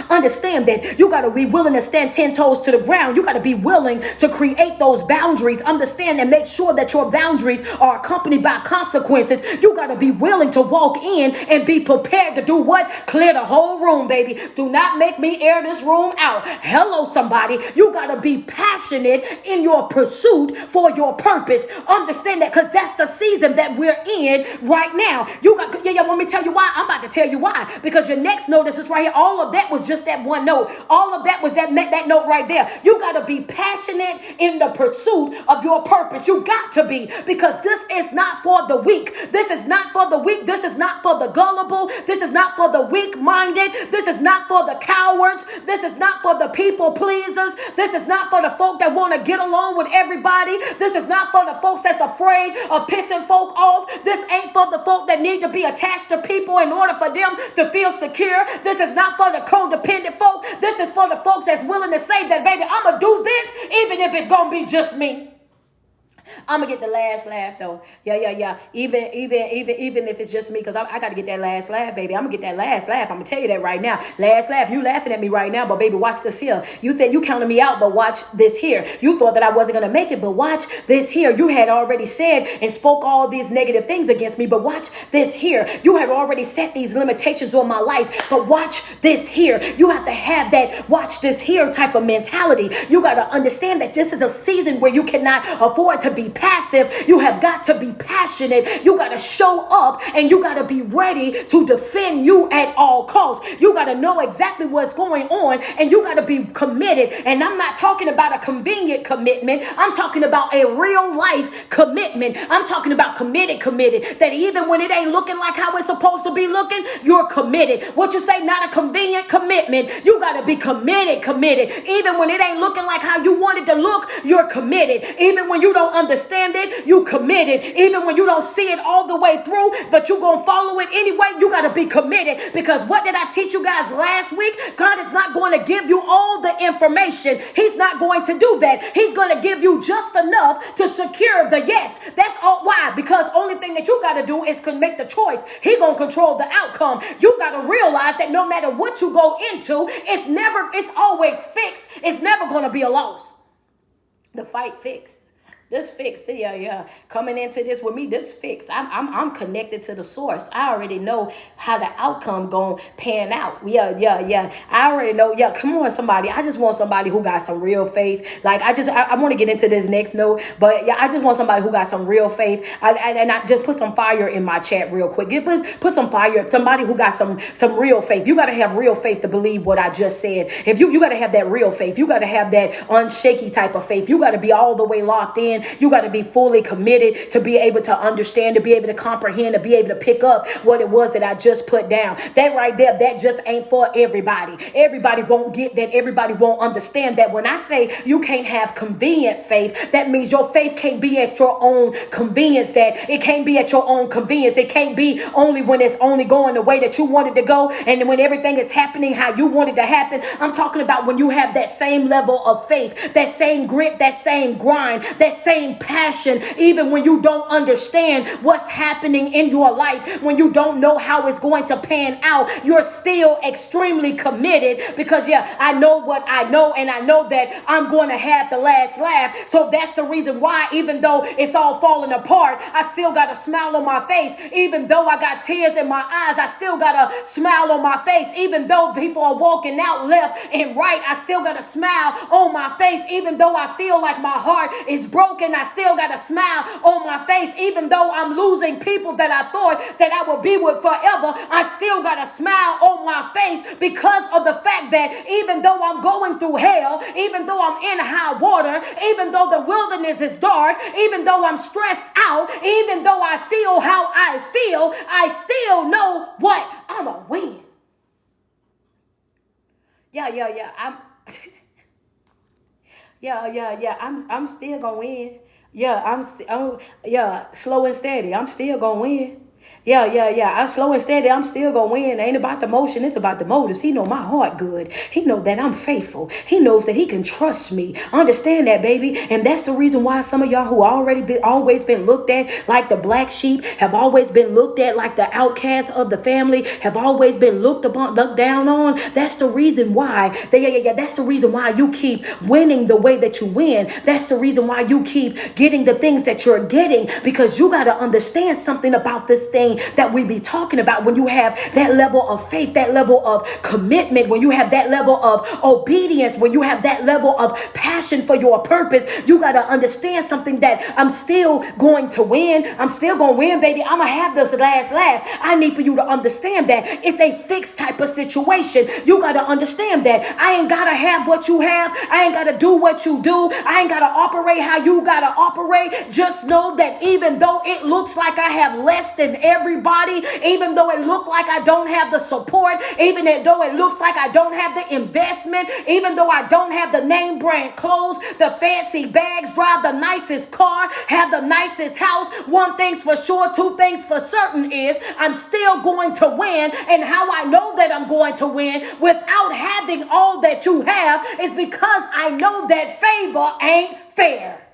Understand that you got to be willing to stand 10 toes to the ground. You got to be willing to create those boundaries. Understand and make sure that your boundaries are accompanied by consequences. You got to be willing to walk in and be prepared to do what? Clear the whole room, baby. Do not make me air this room out. Hello, somebody. You got to be passionate in your pursuit for your purpose. Understand that, because that's the season that we're in right now. You got, want me to tell you why? I'm about to tell you why. Because your next notice is right here. prayer, all of that was just that one note. All of that was that note right there. You got to be passionate in the pursuit of your purpose. You got to be, because this is not for the weak. This is not for the weak. This is not for the gullible. This is not for the weak-minded. This is not for the cowards. This is not for the people pleasers. This is not for the folk that want to get along with everybody. This is not for the folks that's afraid of pissing folk off. This ain't for the folk that need to be attached to people in order for them to feel secure. This is not for the codependent folk. This is for the folks that's willing to say that, baby, I'm going to do this even if it's going to be just me. I'm gonna get the last laugh though. Yeah. Even if it's just me, because I gotta get that last laugh, baby. I'm gonna get that last laugh. I'm gonna tell you that right now. Last laugh. You laughing at me right now, but baby, watch this here. You think you counted me out, but watch this here. You thought that I wasn't gonna make it, but watch this here. You had already said and spoke all these negative things against me, but watch this here. You had already set these limitations on my life, but watch this here. You have to have that watch this here type of mentality. You gotta understand that this is a season where you cannot afford to be passive. You have got to be passionate. You got to show up, and you got to be ready to defend you at all costs. You got to know exactly what's going on, and you got to be committed. And I'm not talking about a convenient commitment. I'm talking about a real life commitment. I'm talking about committed, that even when it ain't looking like how it's supposed to be looking, you're committed. What you say, not a convenient commitment. You got to be committed. Even when it ain't looking like how you want it to look, you're committed. Even when you don't understand it, you committed. Even when you don't see it all the way through, but you gonna follow it anyway, you gotta be committed. Because what did I teach you guys last week? God is not going to give you all the information. He's not going to do that. He's going to give you just enough to secure the yes. That's all. Why? Because only thing that you gotta do is make the choice. He gonna control the outcome. You gotta realize that no matter what you go into, it's always fixed. It's never gonna be a loss. The fight fixed. This fixed, yeah. Coming into this with me, this fixed. I'm connected to the source. I already know how the outcome gonna pan out. Yeah. I already know. Yeah, come on, somebody. I just want somebody who got some real faith. Like I want to get into this next note, but yeah, I just want somebody who got some real faith. And I just put some fire in my chat real quick. Put some fire. Somebody who got some real faith. You gotta have real faith to believe what I just said. If you gotta have that real faith. You gotta have that unshaky type of faith. You gotta be all the way locked in. You got to be fully committed to be able to understand, to be able to comprehend, to be able to pick up what it was that I just put down. That right there, that just ain't for everybody. Everybody won't get that. Everybody won't understand that. When I say you can't have convenient faith, that means your faith can't be at your own convenience. That it can't be at your own convenience. It can't be only when it's only going the way that you wanted to go, and when everything is happening how you wanted to happen. I'm talking about when you have that same level of faith, that same grit, that same grind, that same passion, even when you don't understand what's happening in your life, when you don't know how it's going to pan out, you're still extremely committed. Because I know what I know, and I know that I'm going to have the last laugh. So that's the reason why, even though it's all falling apart, I still got a smile on my face. Even though I got tears in my eyes, I still got a smile on my face. Even though people are walking out left and right, I still got a smile on my face. Even though I feel like my heart is broken, I still got a smile on my face. Even though I'm losing people that I thought that I would be with forever, I still got a smile on my face, because of the fact that even though I'm going through hell, even though I'm in high water, even though the wilderness is dark, even though I'm stressed out, even though I feel how I feel, I still know what? I'm a win. Yeah. I'm still gonna win. Slow and steady. I'm still gonna win. I'm slow and steady. I'm still gonna win. It ain't about the motion. It's about the motives. He know my heart good. He know that I'm faithful. He knows that he can trust me. Understand that, baby. And that's the reason why some of y'all who always been looked at like the black sheep, have always been looked at like the outcasts of the family, have always been looked down on. That's the reason why. That's the reason why you keep winning the way that you win. That's the reason why you keep getting the things that you're getting, because you got to understand something about this thing thing that we be talking about. When you have that level of faith, that level of commitment, when you have that level of obedience, when you have that level of passion for your purpose, you got to understand something, that I'm still going to win. I'm still going to win, baby. I'm going to have this last laugh. I need for you to understand that it's a fixed type of situation. You got to understand that I ain't got to have what you have. I ain't got to do what you do. I ain't got to operate how you got to operate. Just know that even though it looks like I have less than everybody, even though it look like I don't have the support, even though it looks like I don't have the investment, even though I don't have the name brand clothes, the fancy bags, drive the nicest car, have the nicest house, one thing's for sure, two things for certain is I'm still going to win. And how I know that I'm going to win without having all that you have is because I know that favor ain't fair.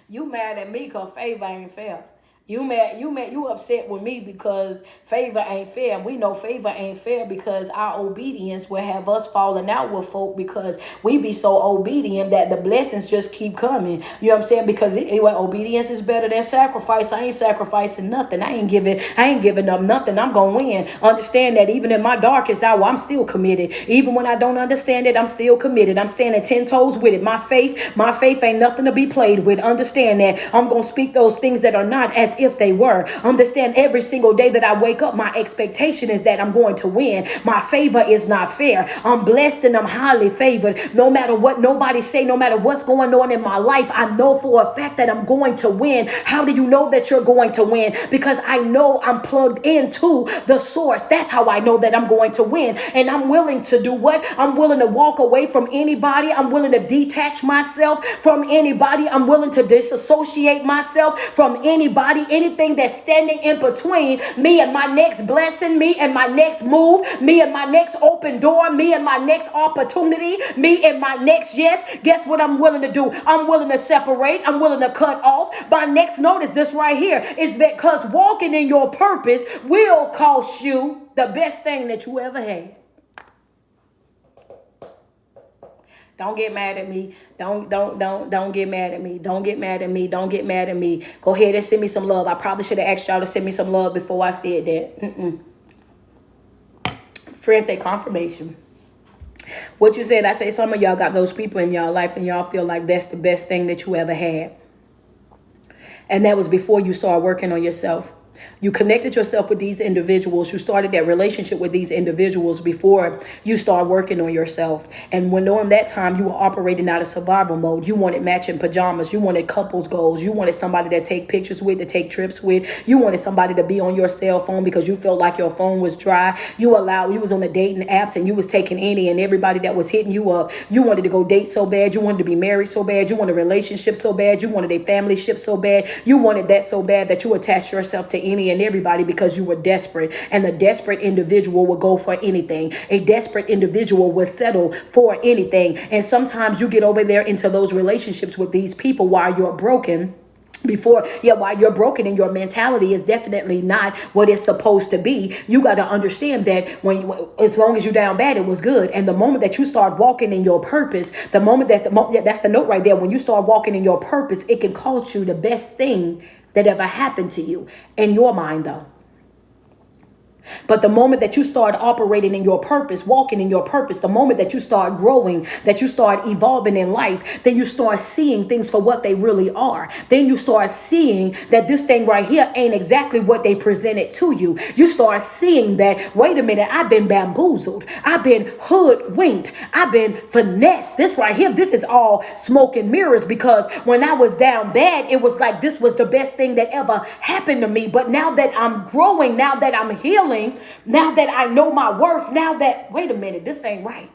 You mad at me because favor ain't fair. You upset with me because favor ain't fair. And we know favor ain't fair because our obedience will have us falling out with folk because we be so obedient that the blessings just keep coming. You know what I'm saying? Because obedience is better than sacrifice. I ain't sacrificing nothing. I ain't giving up nothing. I'm going to win. Understand that even in my darkest hour, I'm still committed. Even when I don't understand it, I'm still committed. I'm standing 10 toes with it. My faith ain't nothing to be played with. Understand that I'm going to speak those things that are not as if they were. Understand every single day that I wake up, my expectation is that I'm going to win. My favor is not fair. I'm blessed and I'm highly favored. No matter what nobody say, no matter what's going on in my life, I know for a fact that I'm going to win. How do you know that you're going to win? Because I know I'm plugged into the source. That's how I know that I'm going to win. And I'm willing to do what? I'm willing to walk away from anybody. I'm willing to detach myself from anybody. I'm willing to disassociate myself from anybody, anything that's standing in between me and my next blessing, me and my next move, me and my next open door, me and my next opportunity, me and my next yes. Guess what I'm willing to do? I'm willing to separate. I'm willing to cut off. My next note is this right here, is because walking in your purpose will cost you the best thing that you ever had. Don't get mad at me. Don't get mad at me. Don't get mad at me. Don't get mad at me. Go ahead and send me some love. I probably should have asked y'all to send me some love before I said that. Friends say confirmation. What you said, I say some of y'all got those people in y'all life and y'all feel like that's the best thing that you ever had. And that was before you started working on yourself. You connected yourself with these individuals. You started that relationship with these individuals before you start working on yourself. And when during that time you were operating out of survival mode, you wanted matching pajamas. You wanted couples goals. You wanted somebody to take pictures with, to take trips with. You wanted somebody to be on your cell phone because you felt like your phone was dry. You was on the dating apps and you was taking any and everybody that was hitting you up. You wanted to go date so bad. You wanted to be married so bad. You wanted a relationship so bad. You wanted a family ship so bad. You wanted that so bad that you attached yourself to any and everybody because you were desperate. And the desperate individual will go for anything. A desperate individual will settle for anything. And sometimes you get over there into those relationships with these people while you're broken. While you're broken and your mentality is definitely not what it's supposed to be. You got to understand that as long as you're down bad, it was good. And the moment that you start walking in your purpose, that's the note right there. When you start walking in your purpose, it can cost you the best thing that ever happened to you in your mind, though. But the moment that you start operating in your purpose, walking in your purpose, the moment that you start growing, that you start evolving in life, then you start seeing things for what they really are. Then you start seeing that this thing right here ain't exactly what they presented to you. You start seeing that, wait a minute, I've been bamboozled. I've been hoodwinked. I've been finessed. This right here, this is all smoke and mirrors, because when I was down bad, it was like this was the best thing that ever happened to me. But now that I'm growing, now that I'm healing, now that I know my worth, now that, wait a minute, this ain't right.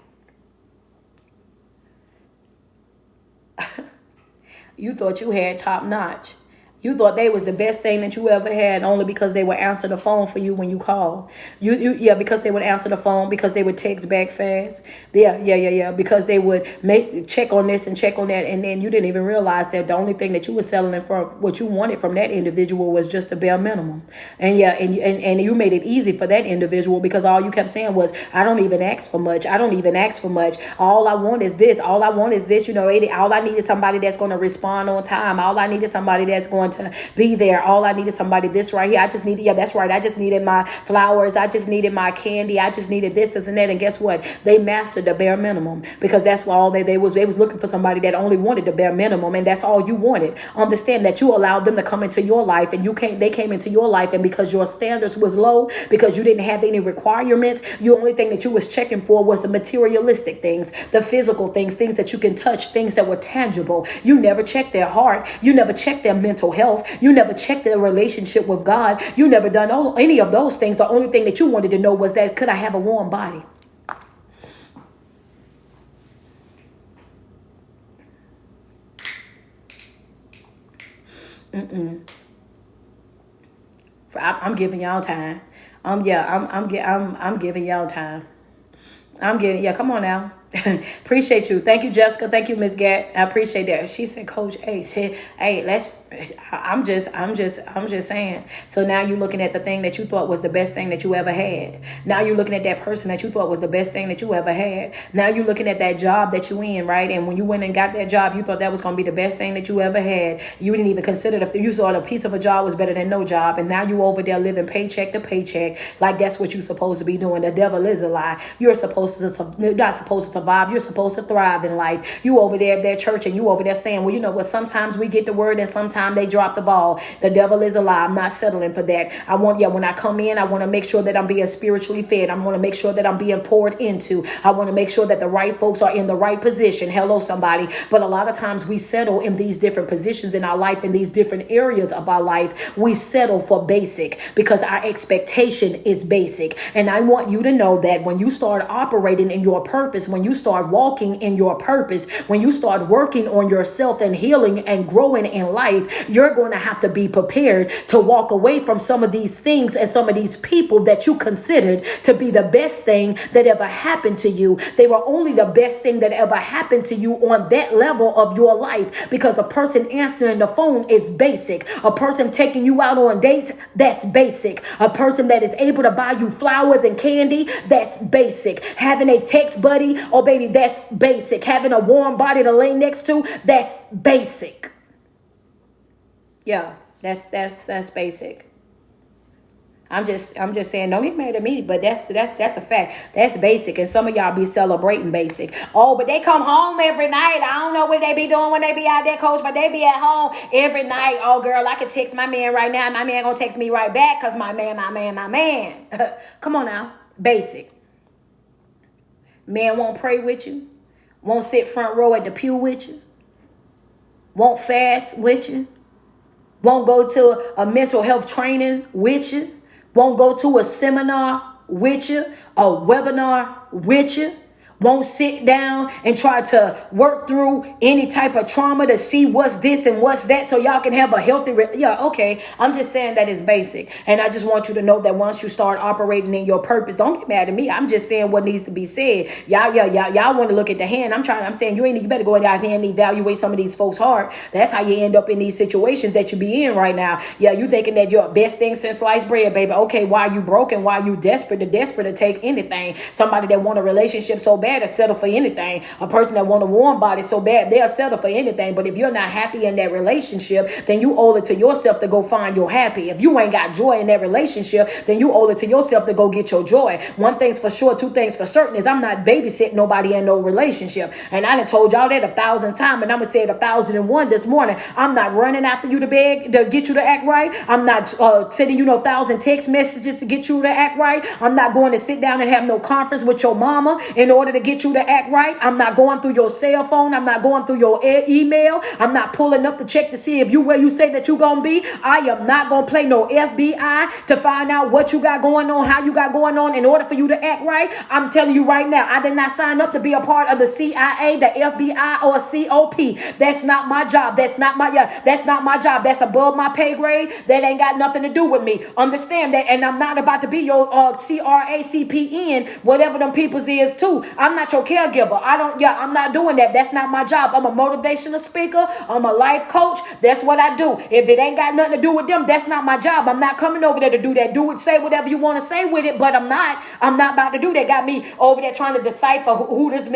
You thought you had top notch. You thought they was the best thing that you ever had only because they would answer the phone for you when you call. Because they would answer the phone, because they would text back fast. Because they would check on this and check on that. And then you didn't even realize that the only thing that you were selling for what you wanted from that individual was just the bare minimum. And you made it easy for that individual because all you kept saying was, I don't even ask for much. I don't even ask for much. All I want is this. All I want is this. All I need is somebody that's going to respond on time. All I need is somebody that's going someone to be there. All I need is somebody this right here. I just needed, yeah, that's right. I just needed my flowers. I just needed my candy. I just needed this and that. And guess what? They mastered the bare minimum, because that's what all they was looking for, somebody that only wanted the bare minimum, and that's all you wanted. Understand that you allowed them to come into your life, and they came into your life, and because your standards was low, because you didn't have any requirements, the only thing that you was checking for was the materialistic things, the physical things, things that you can touch, things that were tangible. You never checked their heart. You never checked their mental health. You never checked their relationship with God. You never done any of those things. The only thing that you wanted to know was that, could I have a warm body? I'm giving y'all time. I'm giving y'all time. Yeah, come on now. Appreciate you. Thank you, Jessica. Thank you, Miss Gat. I appreciate that. She said, Coach A said, hey, I'm just saying. So now you're looking at the thing that you thought was the best thing that you ever had. Now you're looking at that person that you thought was the best thing that you ever had. Now you're looking at that job that you in, right? And when you went and got that job, you thought that was going to be the best thing that you ever had. You didn't even consider you thought a piece of a job was better than no job. And now you over there living paycheck to paycheck, like that's what you're supposed to be doing. The devil is a lie. You're not supposed to survive. You're supposed to thrive in life. You over there at that church, and you over there saying, well, you know what? Sometimes we get the word and sometimes they drop the ball. The devil is a lie. I'm not settling for that. When I come in, I want to make sure that I'm being spiritually fed. I want to make sure that I'm being poured into. I want to make sure that the right folks are in the right position. Hello, somebody. But a lot of times we settle in these different positions in our life, in these different areas of our life. We settle for basic because our expectation is basic. And I want you to know that when you start operating in your purpose, when you start walking in your purpose, when you start working on yourself and healing and growing in life, you're going to have to be prepared to walk away from some of these things and some of these people that you considered to be the best thing that ever happened to you. They were only the best thing that ever happened to you on that level of your life, because a person answering the phone is basic. A person taking you out on dates, that's basic. A person that is able to buy you flowers and candy, that's basic. Having a text buddy, oh baby, that's basic. Having a warm body to lay next to, that's basic. Yeah, that's basic. I'm just saying, don't get mad at me, but that's a fact. That's basic. And some of y'all be celebrating basic. Oh, but they come home every night. I don't know what they be doing when they be out there, Coach, but they be at home every night. Oh, girl, I could text my man right now. My man gonna text me right back because my man. Come on now. Basic. Man won't pray with you. Won't sit front row at the pew with you. Won't fast with you. Won't go to a mental health training with you. Won't go to a seminar with you, a webinar with you. Won't sit down and try to work through any type of trauma to see what's this and what's that so y'all can have a healthy... okay. I'm just saying that is basic. And I just want you to know that once you start operating in your purpose, don't get mad at me. I'm just saying what needs to be said. Y'all want to look at the hand. I'm saying you better go out here and evaluate some of these folks' heart. That's how you end up in these situations that you be in right now. Yeah, you thinking that you're best thing since sliced bread, baby. Okay, why you broken? Why you desperate to take anything? Somebody that want a relationship so bad to settle for anything. A person that want a warm body so bad, they'll settle for anything. But if you're not happy in that relationship, then you owe it to yourself to go find your happy. If you ain't got joy in that relationship, then you owe it to yourself to go get your joy. One thing's for sure, two things for certain is I'm not babysitting nobody in no relationship. And I done told y'all that 1,000 times, and I'm gonna say it 1,001 this morning. I'm not running after you to beg to get you to act right. I'm not sending you 1,000 text messages to get you to act right. I'm not going to sit down and have no conference with your mama in order to get you to act right. I'm not going through your cell phone. I'm not going through your email. I'm not pulling up to check to see if you where you say that you gonna be. I am not gonna play no FBI to find out what you got going on, how you got going on in order for you to act right. I'm telling you right now, I did not sign up to be a part of the CIA, the FBI, or COP. That's not my job. That's not my job. That's above my pay grade. That ain't got nothing to do with me. Understand that. And I'm not about to be your CRACPN, whatever them peoples is too. I'm not your caregiver. I'm not doing that. That's not my job. I'm a motivational speaker. I'm a life coach. That's what I do. If it ain't got nothing to do with them, that's not my job. I'm not coming over there to do that. Do it, say whatever you want to say with it, but I'm not about to do that. Got me over there trying to decipher who this for.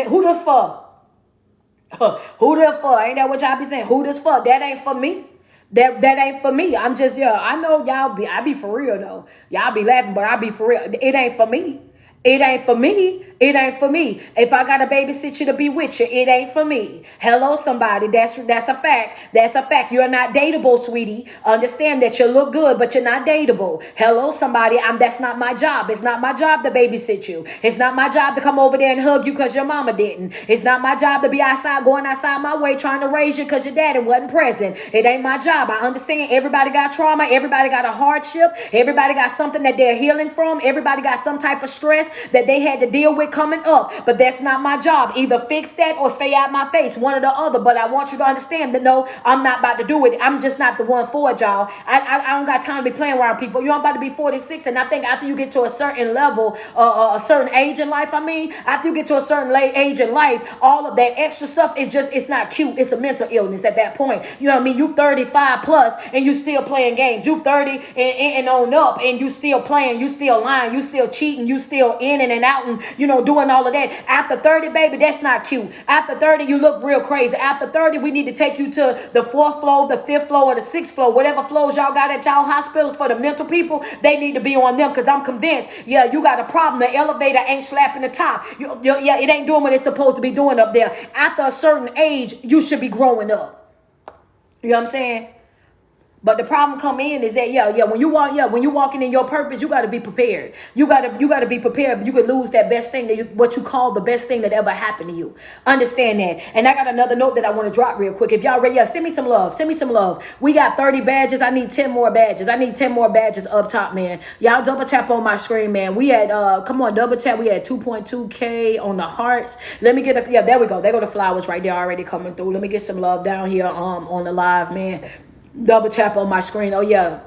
Who this for? Ain't that what y'all be saying? Who this for? That ain't for me. That ain't for me. I'm just, yeah, I know I be for real though. Y'all be laughing, but I be for real. It ain't for me. It ain't for me. It ain't for me. If I gotta babysit you to be with you, it ain't for me. Hello, somebody. That's a fact. That's a fact. You're not dateable, sweetie. Understand that you look good, but you're not dateable. Hello, somebody. That's not my job. It's not my job to babysit you. It's not my job to come over there and hug you because your mama didn't. It's not my job to be going outside my way trying to raise you because your daddy wasn't present. It ain't my job. I understand everybody got trauma. Everybody got a hardship. Everybody got something that they're healing from. Everybody got some type of stress that they had to deal with coming up. But that's not my job. Either fix that or stay out my face, one or the other. But I want you to understand that no, I'm not about to do it. I'm just not the one for it, y'all. I don't got time to be playing around people. You're about to be 46, and I think after you get to a certain level, a certain age in life, after you get to a certain age in life, all of that extra stuff is just, it's not cute. It's a mental illness at that point. You know what I mean? You 35 plus and you still playing games. You 30 and on up and you still playing, you still lying, you still cheating, you still in and out and, doing all of that. After 30, baby, that's not cute. After 30, you look real crazy. After 30, we need to take you to the 4th floor, the 5th floor, or the 6th floor, whatever floors y'all got at y'all hospitals for the mental people. They need to be on them because I'm convinced, yeah, you got a problem. The elevator ain't slapping the top. Yeah, it ain't doing what it's supposed to be doing up there. After a certain age, you should be growing up. You know what I'm saying? But the problem come in is that when you walking in your purpose, you got to be prepared. You got to be prepared. You could lose that best thing what you call the best thing that ever happened to you. Understand that. And I got another note that I want to drop real quick. If y'all ready, send me some love. Send me some love. We got 30 badges. I need 10 more badges. I need 10 more badges up top, man. Y'all double tap on my screen, man. We had come on, double tap. We had 2.2K on the hearts. Let me get there we go. There go the flowers right there already coming through. Let me get some love down here on the live, man. Double tap on my screen. Oh, yeah.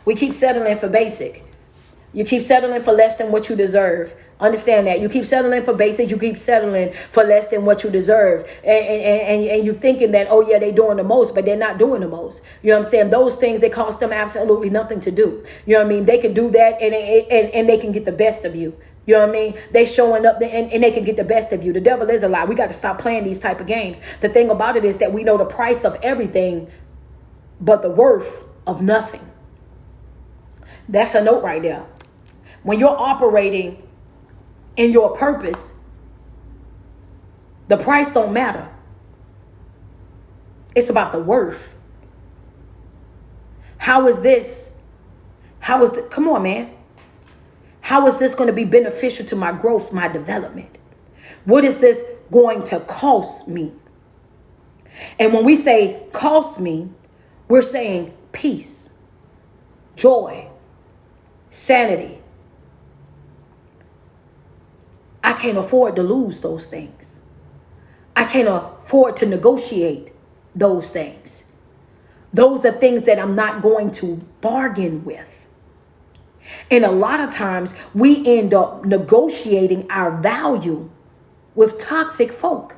We keep settling for basic. You keep settling for less than what you deserve. Understand that. You keep settling for basic. You keep settling for less than what you deserve. And you thinking that, oh, yeah, they're doing the most, but they're not doing the most. You know what I'm saying? Those things, they cost them absolutely nothing to do. You know what I mean? They can do that and they can get the best of you. You know what I mean? They showing up and they can get the best of you. The devil is a lie. We got to stop playing these type of games. The thing about it is that we know the price of everything, but the worth of nothing. That's a note right there. When you're operating in your purpose, the price don't matter. It's about the worth. How is this? Come on, man. How is this going to be beneficial to my growth, my development? What is this going to cost me? And when we say cost me, we're saying peace, joy, sanity. I can't afford to lose those things. I can't afford to negotiate those things. Those are things that I'm not going to bargain with. And a lot of times we end up negotiating our value with toxic folk.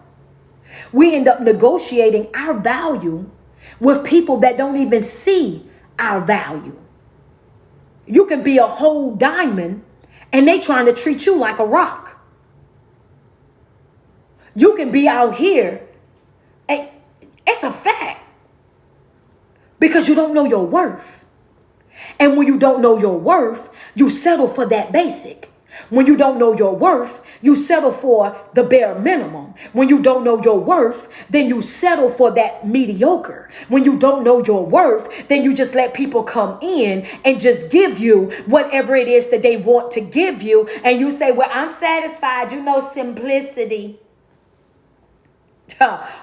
We end up negotiating our value with people that don't even see our value. You can be a whole diamond and they trying to treat you like a rock. You can be out here and it's a fact because you don't know your worth. And when you don't know your worth, you settle for that basic. When you don't know your worth, you settle for the bare minimum. When you don't know your worth, then you settle for that mediocre. When you don't know your worth, then you just let people come in and just give you whatever it is that they want to give you. And you say, well, I'm satisfied. Simplicity.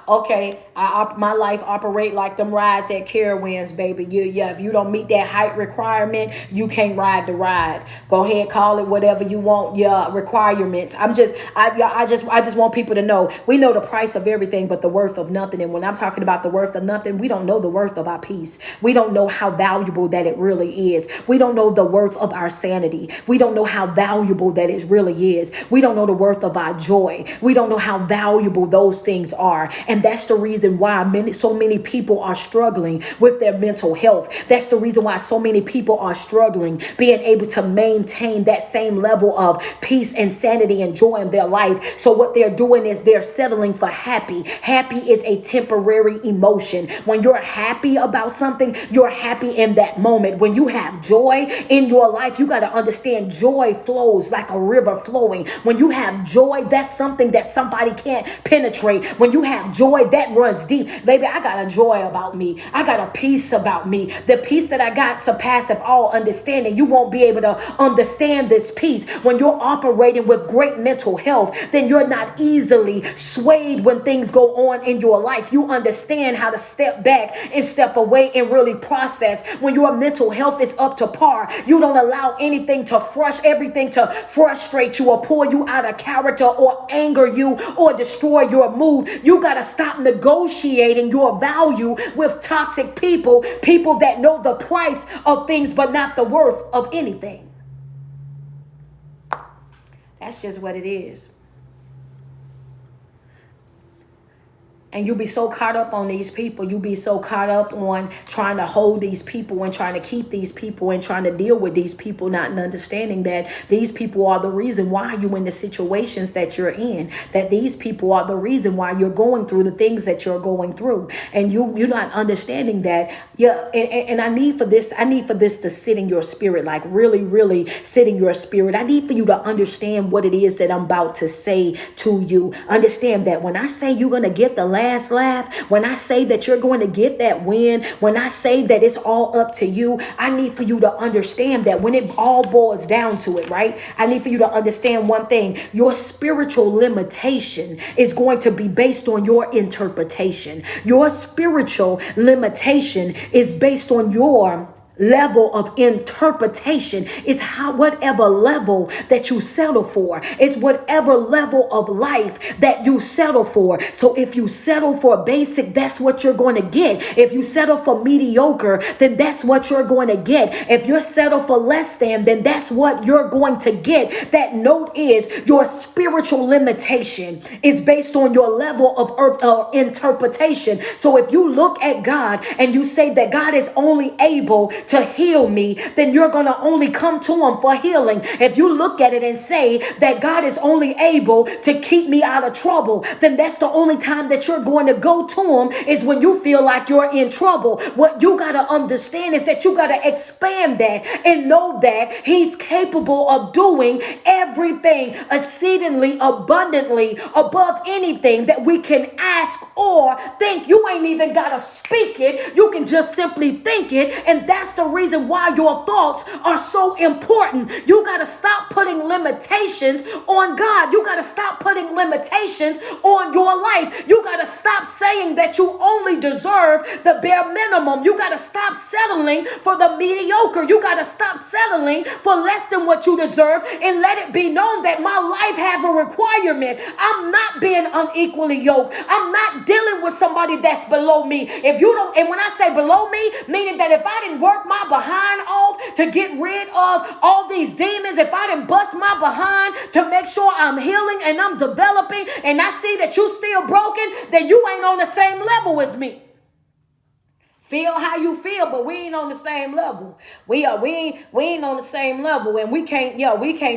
Okay, my life operate like them rides at Carowinds, baby. If you don't meet that height requirement, you can't ride the ride. Go ahead, call it whatever you want. Requirements. I just want people to know we know the price of everything, but the worth of nothing. And when I'm talking about the worth of nothing, we don't know the worth of our peace. We don't know how valuable that it really is. We don't know the worth of our sanity. We don't know how valuable that it really is. We don't know the worth of our joy. We don't know how valuable those things are. And that's the reason why so many people are struggling with their mental health. That's the reason why so many people are struggling being able to maintain that same level of peace and sanity and joy in their life. So what they're doing is they're settling for happy. Happy is a temporary emotion. When you're happy about something, you're happy in that moment. When you have joy in your life, you got to understand joy flows like a river flowing. When you have joy, that's something that somebody can't penetrate. When you have joy, that runs deep. Baby, I got a joy about me. I got a peace about me. The peace that I got surpasses all understanding. You won't be able to understand this peace. When you're operating with great mental health, then you're not easily swayed when things go on in your life. You understand how to step back and step away and really process. When your mental health is up to par, you don't allow everything to frustrate you or pull you out of character or anger you or destroy your mood. You got to stop negotiating your value with toxic people that know the price of things but not the worth of anything. That's just what it is. And you be so caught up on these people. You be so caught up on trying to hold these people and trying to keep these people and trying to deal with these people, not understanding that these people are the reason why you're in the situations that you're in, that these people are the reason why you're going through the things that you're going through. And you're not understanding that. Yeah. And I need for this to sit in your spirit, like really, really sit in your spirit. I need for you to understand what it is that I'm about to say to you. Understand that when I say you're going to get the last laugh, when I say that you're going to get that win, when I say that it's all up to you, I need for you to understand that when it all boils down to it, right? I need for you to understand one thing. Your spiritual limitation is going to be based on your interpretation. Your spiritual limitation is based on your level of interpretation. Is how whatever level that you settle for, is whatever level of life that you settle for. So if you settle for basic, that's what you're going to get. If you settle for mediocre, then that's what you're going to get. If you're settled for less than, then that's what you're going to get. That note is your spiritual limitation is based on your level of interpretation. So if you look at God and you say that God is only able to heal me, then you're going to only come to him for healing. If you look at it and say that God is only able to keep me out of trouble, then that's the only time that you're going to go to him, is when you feel like you're in trouble. What you got to understand is that you got to expand that and know that he's capable of doing everything exceedingly abundantly above anything that we can ask or think. You ain't even got to speak it. You can just simply think it. And that's the reason why your thoughts are so important. You got to stop putting limitations on God. You got to stop putting limitations on your life. You got to stop saying that you only deserve the bare minimum. You got to stop settling for the mediocre. You got to stop settling for less than what you deserve, and let it be known that my life have a requirement. I'm not being unequally yoked. I'm not dealing with somebody that's below me. If you don't, and when I say below me, meaning that if I didn't work my behind off to get rid of all these demons, if I didn't bust my behind to make sure I'm healing and I'm developing, and I see that you still broken, then you ain't on the same level as me. Feel how you feel, but we ain't on the same level. We ain't on the same level, and we can't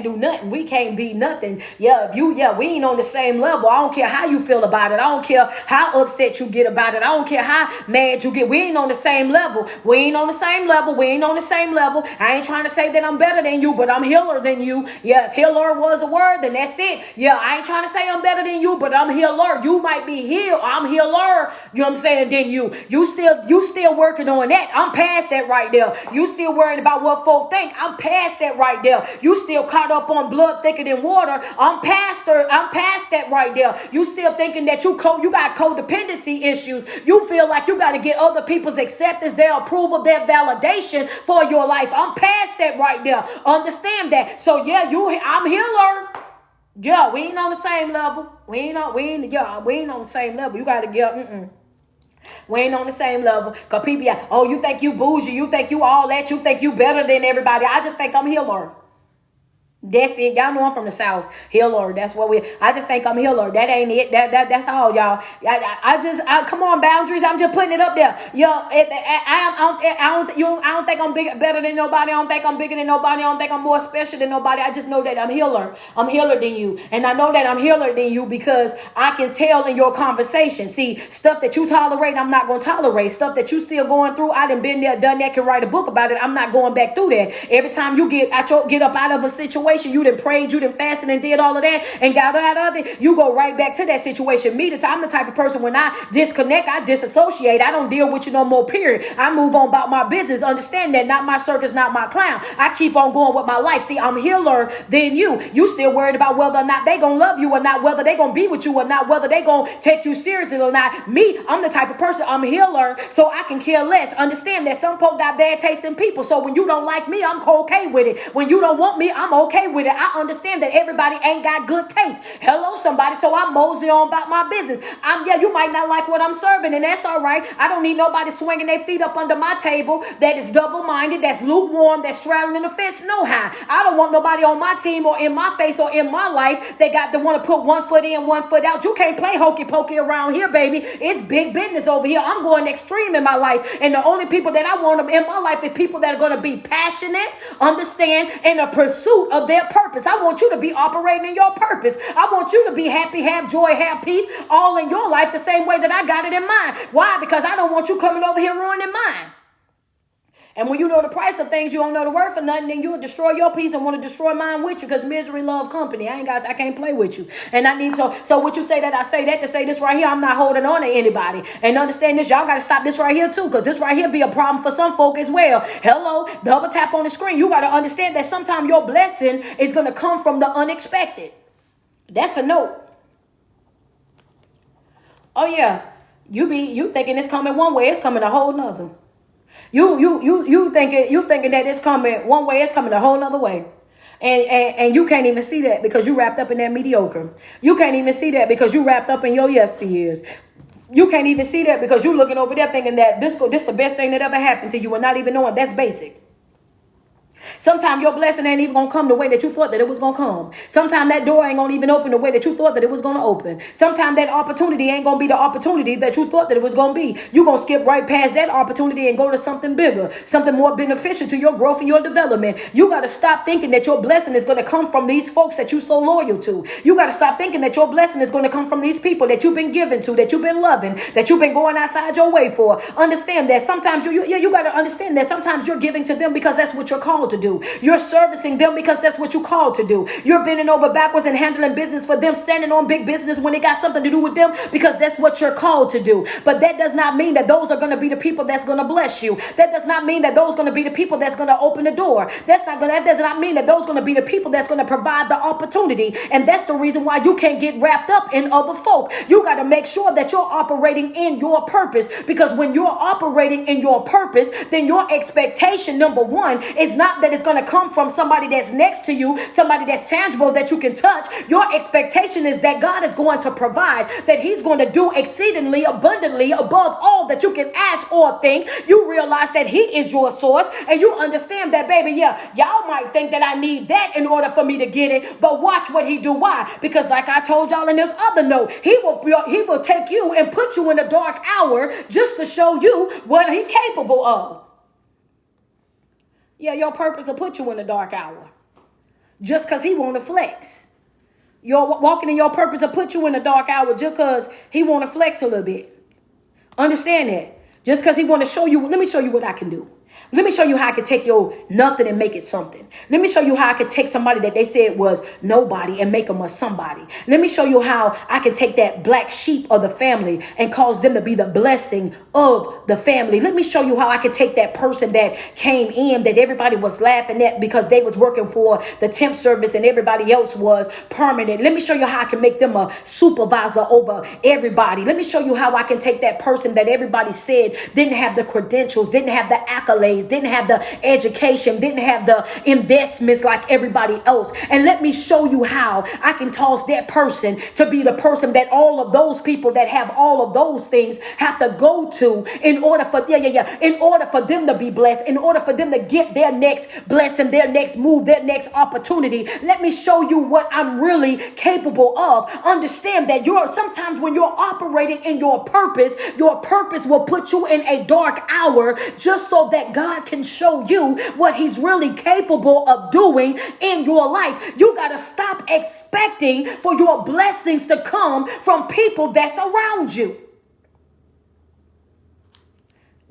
do nothing. We can't be nothing. We ain't on the same level. I don't care how you feel about it. I don't care how upset you get about it. I don't care how mad you get. We ain't on the same level. We ain't on the same level. We ain't on the same level. I ain't trying to say that I'm better than you, but I'm healer than you. Yeah, if healer was a word, then that's it. Yeah, I ain't trying to say I'm better than you, but I'm healer. You might be healed. I'm healer. You know what I'm saying? Then you still working on that. I'm past that right there. You still worrying about what folk think. I'm past that right there. You still caught up on blood thicker than water. I'm past that right there. You still thinking that you got codependency issues. You feel like you got to get other people's acceptance, their approval, their validation for your life. I'm past that right there. Understand that. So yeah, I'm healer. Yeah, we ain't on the same level. We ain't on the same level. You got to get We ain't on the same level. Because people, you think you bougie, you think you all that, you think you better than everybody. I just think I'm healer. That's it. Y'all know I'm from the South. Healer. That's what I just think I'm healer. That ain't it. That's all, y'all. Come on, boundaries. I'm just putting it up there. Yo, I don't think I'm better than nobody. I don't think I'm bigger than nobody. I don't think I'm more special than nobody. I just know that I'm healer. I'm healer than you. And I know that I'm healer than you because I can tell in your conversation. See, stuff that you tolerate, I'm not going to tolerate. Stuff that you still going through, I done been there, done that, can write a book about it. I'm not going back through that. Every time you get up out of a situation, you done prayed, you done fasted and did all of that and got out of it, you go right back to that situation. I'm the type of person, when I disconnect, I disassociate. I don't deal with you no more, period. I move on about my business. Understand that not my circus, not my clown. I keep on going with my life. See, I'm healer than you. You still worried about whether or not they gonna love you or not, whether they gonna be with you or not, whether they gonna take you seriously or not. Me, I'm the type of person, I'm a healer, so I can care less. Understand that some folk got bad taste in people, so when you don't like me, I'm okay with it. When you don't want me, I'm okay with it. I understand that everybody ain't got good taste. Hello, somebody. So I mosey on about my business. You might not like what I'm serving, and that's all right. I don't need nobody swinging their feet up under my table that is double-minded, that's lukewarm, that's straddling the fence. No how. I don't want nobody on my team or in my face or in my life that got to want to put one foot in, one foot out. You can't play hokey pokey around here, baby. It's big business over here. I'm going extreme in my life, and the only people that I want in my life is people that are going to be passionate, understand, in a pursuit of their purpose. I want you to be operating in your purpose. I want you to be happy, have joy, have peace, all in your life the same way that I got it in mine. Why? Because I don't want you coming over here ruining mine. And when you know the price of things, you don't know the word for nothing, then you'll destroy your peace and want to destroy mine with you, because misery love company. I can't play with you. And I need so what you say that I say that to say this right here, I'm not holding on to anybody. And understand this, y'all got to stop this right here too, because this right here be a problem for some folk as well. Hello, double tap on the screen. You got to understand that sometimes your blessing is going to come from the unexpected. That's a note. Oh yeah, you thinking it's coming one way, it's coming a whole nother. You thinking that it's coming one way, it's coming a whole nother way. And you can't even see that because you wrapped up in that mediocre. You can't even see that because you wrapped up in your yesteryears. You can't even see that because you're looking over there thinking that this the best thing that ever happened to you and not even knowing that's basic. Sometimes your blessing ain't even going to come the way that you thought that it was going to come. Sometimes that door ain't going to even open the way that you thought that it was going to open. Sometimes that opportunity ain't going to be the opportunity that you thought that it was going to be. You're going to skip right past that opportunity and go to something bigger, something more beneficial to your growth and your development. You got to stop thinking that your blessing is going to come from these folks that you're so loyal to. You got to stop thinking that your blessing is going to come from these people that you've been given to, that you've been loving, that you've been going outside your way for. Understand that sometimes you got to understand that sometimes you're giving to them because that's what you're called to do. You're servicing them because that's what you called to do. You're bending over backwards and handling business for them, standing on big business when it got something to do with them, because that's what you're called to do. But that does not mean that those are going to be the people that's going to bless you. That does not mean that those are going to be the people that's going to open the door. That does not mean that those are going to be the people that's going to provide the opportunity. And that's the reason why you can't get wrapped up in other folk. You got to make sure that you're operating in your purpose, because when you're operating in your purpose, then your expectation, number one, is not that it's going to come from somebody that's next to you, somebody that's tangible that you can touch. Your expectation is that God is going to provide, that he's going to do exceedingly abundantly above all that you can ask or think. You realize that he is your source, and you understand that, baby, yeah, y'all might think that I need that in order for me to get it, but watch what he do. Why? Because like I told y'all in this other note, he will take you and put you in a dark hour just to show you what he's capable of. Yeah, your purpose will put you in a dark hour just because he want to flex. You're walking in your purpose will put you in a dark hour just because he want to flex a little bit. Understand that. Just because he want to show you, let me show you what I can do. Let me show you how I could take your nothing and make it something. Let me show you how I could take somebody that they said was nobody and make them a somebody. Let me show you how I can take that black sheep of the family and cause them to be the blessing of the family. Let me show you how I could take that person that came in that everybody was laughing at because they was working for the temp service and everybody else was permanent. Let me show you how I can make them a supervisor over everybody. Let me show you how I can take that person that everybody said didn't have the credentials, didn't have the accolades, accolades, didn't have the education, didn't have the investments like everybody else. And let me show you how I can cause that person to be the person that all of those people that have all of those things have to go to in order for in order for them to be blessed, in order for them to get their next blessing, their next move, their next opportunity. Let me show you what I'm really capable of. Understand that sometimes when you're operating in your purpose will put you in a dark hour just so that God can show you what he's really capable of doing in your life. You got to stop expecting for your blessings to come from people that's around you.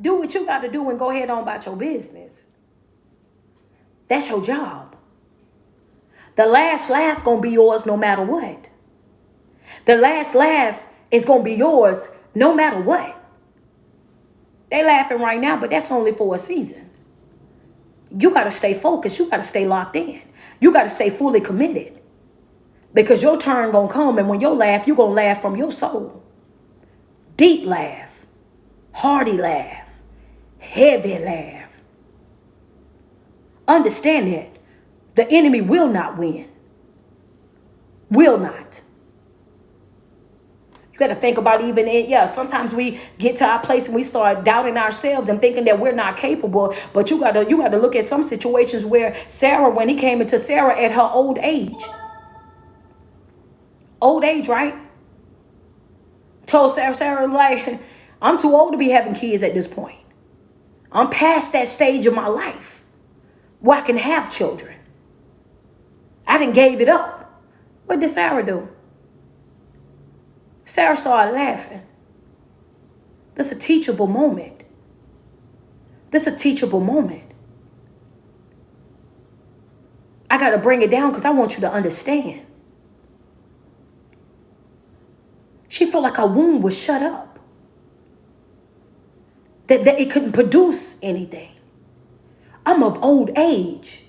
Do what you got to do and go ahead on about your business. That's your job. The last laugh going to be yours no matter what. The last laugh is going to be yours no matter what. They laughing right now, but that's only for a season. You got to stay focused. You got to stay locked in. You got to stay fully committed. Because your turn going to come, and when you laugh, you're going to laugh from your soul. Deep laugh. Hearty laugh. Heavy laugh. Understand that. The enemy will not win. Will not. You got to think about even it. Sometimes we get to our place and we start doubting ourselves and thinking that we're not capable. But you got to look at some situations where Sarah, when he came into Sarah at her old age. Old age, right? Told Sarah, like, I'm too old to be having kids at this point. I'm past that stage of my life where I can have children. I done gave it up. What did Sarah do? Sarah started laughing. This is a teachable moment. This is a teachable moment. I got to bring it down because I want you to understand. She felt like her womb was shut up. That it couldn't produce anything. I'm of old age.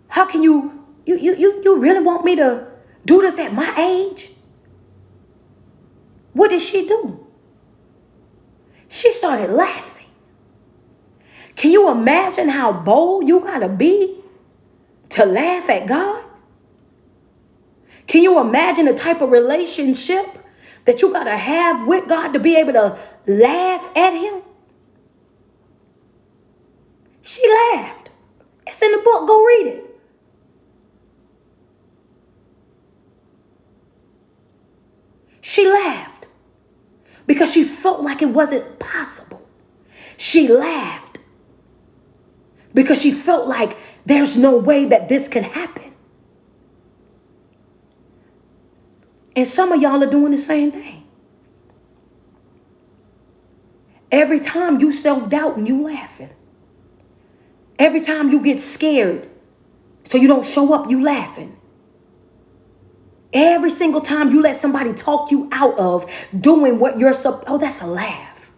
How can you really want me to do this at my age? What did she do? She started laughing. Can you imagine how bold you gotta be to laugh at God? Can you imagine the type of relationship that you gotta have with God to be able to laugh at him? She laughed. It's in the book. Go read it. She laughed because she felt like it wasn't possible. She laughed because she felt like there's no way that this can happen. And some of y'all are doing the same thing. Every time you self-doubt and you laughing. Every time you get scared so you don't show up, you laughing. Every single time you let somebody talk you out of doing what you're that's a laugh.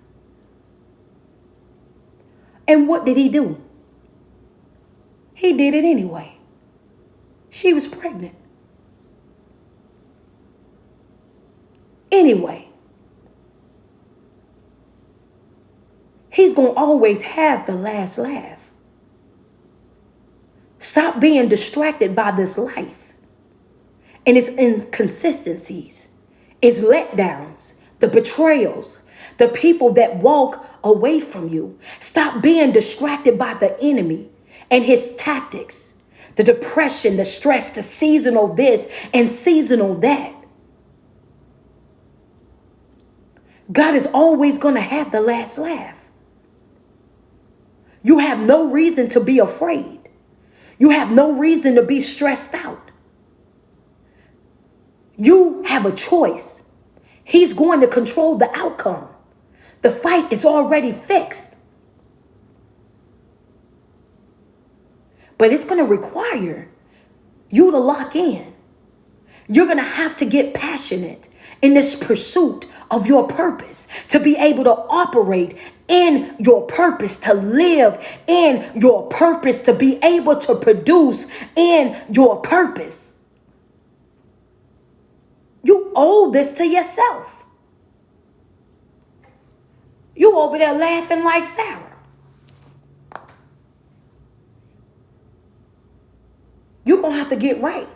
And what did he do? He did it anyway. She was pregnant. Anyway, he's going to always have the last laugh. Stop being distracted by this life and its inconsistencies, its letdowns, the betrayals, the people that walk away from you. Stop being distracted by the enemy and his tactics, the depression, the stress, the seasonal this and seasonal that. God is always going to have the last laugh. You have no reason to be afraid. You have no reason to be stressed out. You have a choice. He's going to control the outcome. The fight is already fixed. But it's going to require you to lock in. You're going to have to get passionate in this pursuit of your purpose, to be able to operate in your purpose, to live in your purpose, to be able to produce in your purpose. You owe this to yourself. You You over there laughing like Sarah. You're going to have to get right.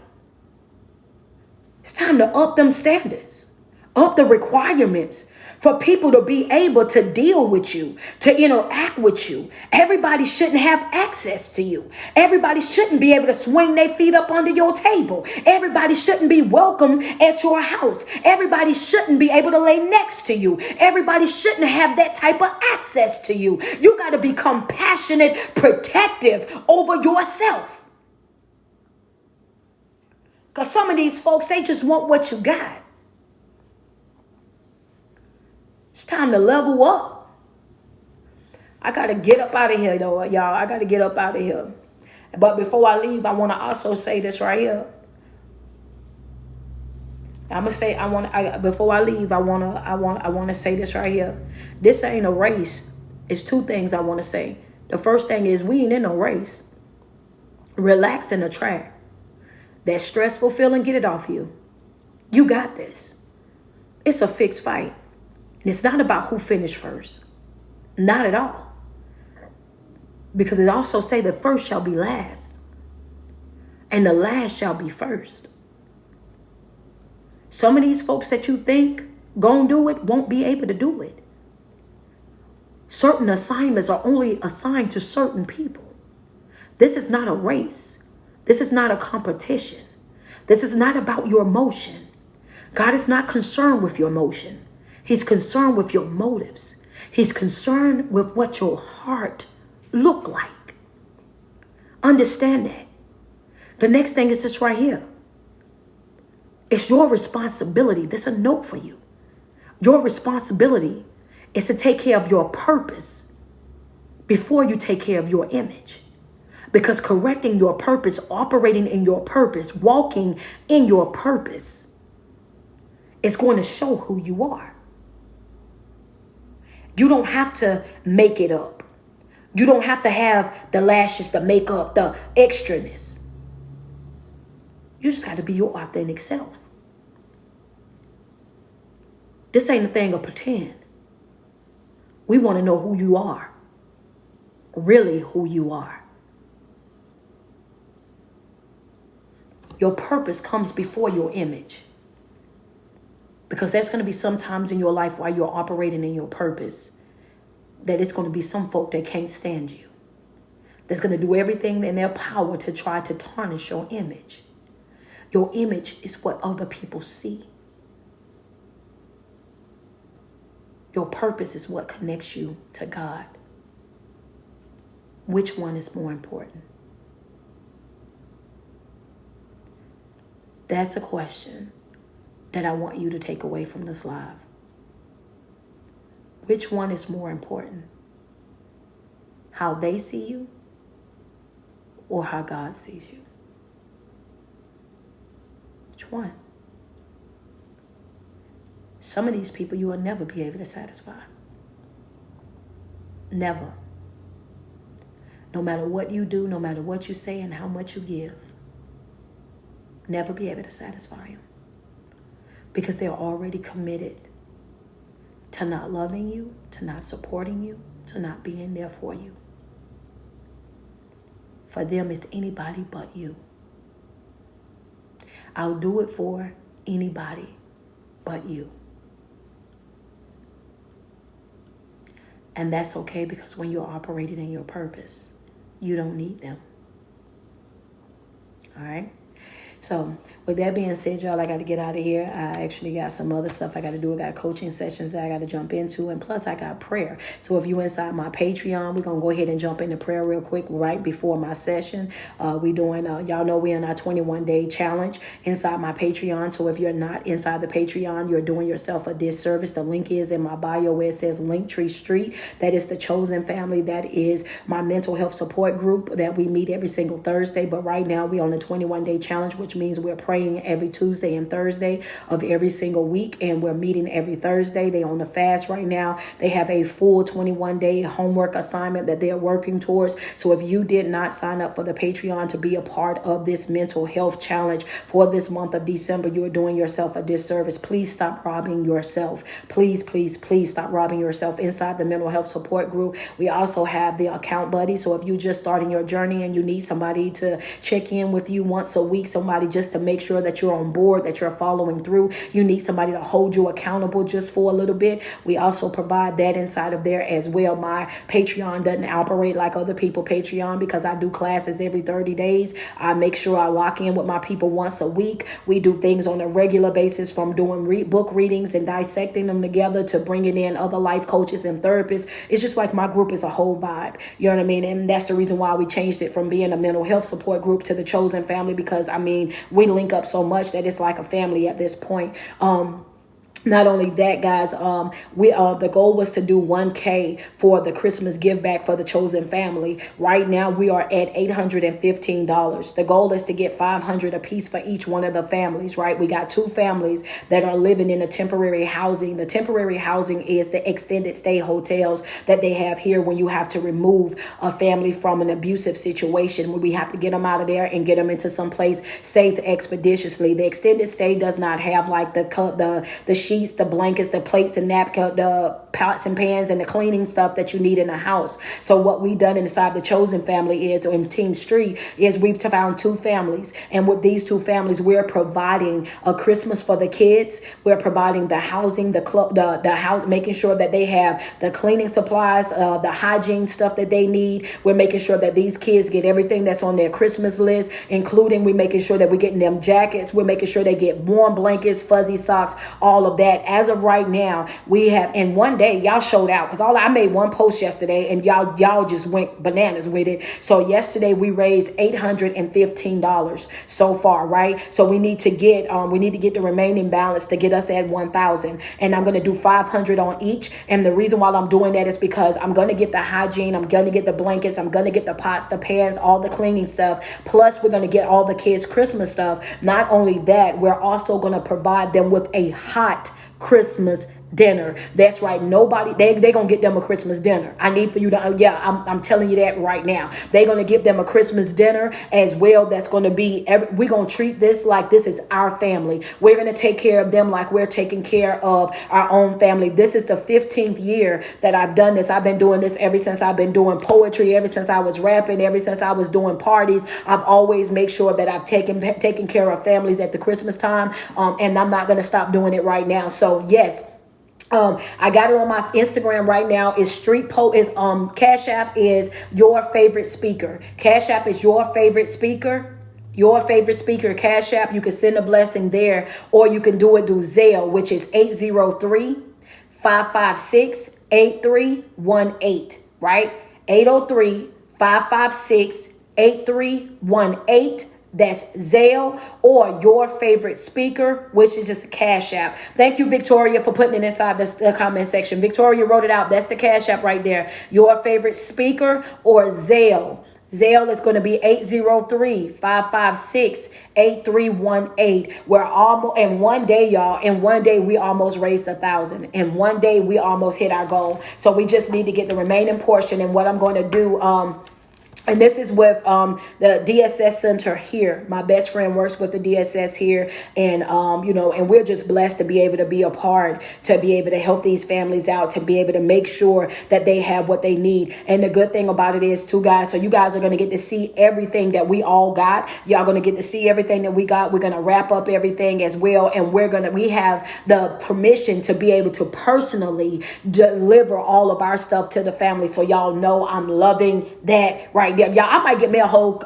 It's time to up them standards, up the requirements for people to be able to deal with you, to interact with you. Everybody shouldn't have access to you. Everybody shouldn't be able to swing their feet up under your table. Everybody shouldn't be welcome at your house. Everybody shouldn't be able to lay next to you. Everybody shouldn't have that type of access to you. You got to be compassionate, protective over yourself. Because some of these folks, they just want what you got. It's time to level up. I got to get up out of here, though, y'all. I got to get up out of here. But before I leave, I want to also say this right here. Before I leave, I want to say this right here. This ain't a race. It's two things I want to say. The first thing is we ain't in no race. Relax in the track. That stressful feeling, get it off you. You got this. It's a fixed fight. And it's not about who finished first. Not at all. Because it also say the first shall be last. And the last shall be first. Some of these folks that you think gonna do it won't be able to do it. Certain assignments are only assigned to certain people. This is not a race. This is not a competition. This is not about your emotion. God is not concerned with your emotion. He's concerned with your motives. He's concerned with what your heart look like. Understand that. The next thing is this right here. It's your responsibility. This is a note for you. Your responsibility is to take care of your purpose before you take care of your image. Because correcting your purpose, operating in your purpose, walking in your purpose is going to show who you are. You don't have to make it up. You don't have to have the lashes, the makeup, the extraness. You just got to be your authentic self. This ain't a thing of pretend. We want to know who you are. Really who you are. Your purpose comes before your image. Because there's going to be some times in your life while you're operating in your purpose that it's going to be some folk that can't stand you. That's going to do everything in their power to try to tarnish your image. Your image is what other people see. Your purpose is what connects you to God. Which one is more important? That's a question that I want you to take away from this live. Which one is more important? How they see you or how God sees you? Which one? Some of these people you will never be able to satisfy. Never. No matter what you do, no matter what you say and how much you give, never be able to satisfy them. Because they're already committed to not loving you, to not supporting you, to not being there for you. For them, it's anybody but you. I'll do it for anybody but you. And that's okay, because when you're operating in your purpose, you don't need them. All right? So with that being said, y'all, I got to get out of here. I actually got some other stuff I got to do. I got coaching sessions that I got to jump into. And plus I got prayer. So if you inside my Patreon, we're going to go ahead and jump into prayer real quick right before my session. We doing, y'all know we're in our 21-day challenge inside my Patreon. So if you're not inside the Patreon, you're doing yourself a disservice. The link is in my bio where it says Linktree Street. That is the chosen family. That is my mental health support group that we meet every single Thursday. But right now we on the 21-day challenge, which which means we're praying every Tuesday and Thursday of every single week, and we're meeting every Thursday. They on the fast right now. They have a full 21-day homework assignment that they're working towards. So if you did not sign up for the Patreon to be a part of this mental health challenge for this month of December, you are doing yourself a disservice. Please stop robbing yourself. Please, please, please stop robbing yourself. Inside the mental health support group, we also have the account buddy. So if you're just starting your journey and you need somebody to check in with you once a week, somebody just to make sure that you're on board, that you're following through, you need somebody to hold you accountable just for a little bit, we also provide that inside of there as well. My Patreon doesn't operate like other people Patreon because I do classes every 30 days. I make sure I lock in with my people once a week. We do things on a regular basis, from doing book readings and dissecting them together to bringing in other life coaches and therapists. It's just like my group is a whole vibe. You know what I mean? And that's the reason why we changed it from being a mental health support group to the Chosen Family, because I mean, we link up so much that it's like a family at this point. Not only that, guys, we the goal was to do 1K for the Christmas give back for the Chosen Family. Right now, we are at $815. The goal is to get $500 a piece for each one of the families, right? We got 2 families that are living in a temporary housing. The temporary housing is the extended stay hotels that they have here when you have to remove a family from an abusive situation, where we have to get them out of there and get them into some place safe expeditiously. The extended stay does not have like the sheets, the blankets, the plates and napkins, the pots and pans, and the cleaning stuff that you need in the house. So what we've done inside the Chosen Family is, in Team Street, is we've found 2 families. And with these 2 families, we're providing a Christmas for the kids. We're providing the housing, the house, making sure that they have the cleaning supplies, the hygiene stuff that they need. We're making sure that these kids get everything that's on their Christmas list, including we're making sure that we're getting them jackets. We're making sure they get warm blankets, fuzzy socks, all of that. As of right now, we have, in one day, y'all showed out, because I made one post yesterday and y'all just went bananas with it. So yesterday we raised $815 so far, right? So we need to get the remaining balance to get us at 1,000, and I'm going to do 500 on each. And the reason why I'm doing that is because I'm going to get the hygiene, I'm going to get the blankets, I'm going to get the pots, the pans, all the cleaning stuff. Plus we're going to get all the kids' Christmas stuff. Not only that, we're also going to provide them with a hot Christmas dinner. That's right. Nobody, they gonna get them a Christmas dinner. I need for you to, I'm telling you that right now. They're gonna give them a Christmas dinner as well. That's gonna be, we're gonna treat this like this is our family. We're gonna take care of them like we're taking care of our own family. This is the 15th year that I've done this. I've been doing this ever since I've been doing poetry, ever since I was rapping, ever since I was doing parties. I've always made sure that I've taken care of families at the Christmas time, and I'm not gonna stop doing it right now. So yes. I got it on my Instagram right now. Is Cash App is your favorite speaker. Cash App is your favorite speaker. Your favorite speaker, Cash App. You can send a blessing there, or you can do it through Zelle, which is 803-556-8318, right? 803-556-8318. That's Zelle, or your favorite speaker, which is just a Cash App. Thank you, Victoria, for putting it inside the comment section. Victoria wrote it out. That's the Cash App right there. Your favorite speaker or Zelle. Zelle is going to be 803-556-8318. We're almost, in one day, y'all, in one day, we almost raised 1,000. In one day, we almost hit our goal. So we just need to get the remaining portion. And what I'm going to do, and this is with the DSS Center here. My best friend works with the DSS here. And, and we're just blessed to be able to be a part, to be able to help these families out, to be able to make sure that they have what they need. And the good thing about it is, too, guys, so you guys are going to get to see everything that we all got. Y'all going to get to see everything that we got. We're going to wrap up everything as well. And we have the permission to be able to personally deliver all of our stuff to the family. So y'all know I'm loving that right there. Y'all, I might get me a whole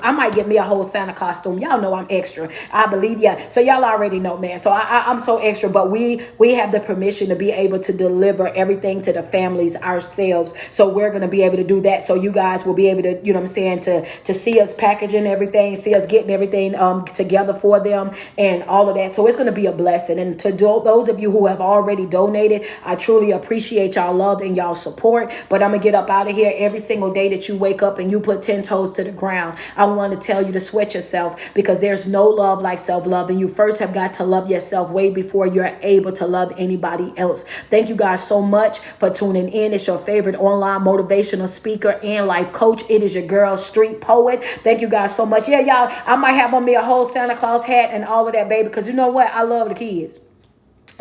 Santa costume. Y'all know I'm extra. I believe, yeah. So y'all already know, man. So I'm so extra, but we have the permission to be able to deliver everything to the families ourselves. So we're going to be able to do that. So you guys will be able to, to see us packaging everything, see us getting everything together for them and all of that. So it's going to be a blessing. And to those of you who have already donated, I truly appreciate y'all love and y'all support. But I'm going to get up out of here every single day that you wake up and you put 10 toes to the ground. I want to tell you to sweat yourself, because there's no love like self-love. And you first have got to love yourself way before you're able to love anybody else. Thank you guys so much for tuning in. It's your favorite online motivational speaker and life coach. It is your girl, Street Poet. Thank you guys so much. Yeah, y'all, I might have on me a whole Santa Claus hat and all of that, baby, because you know what? I love the kids.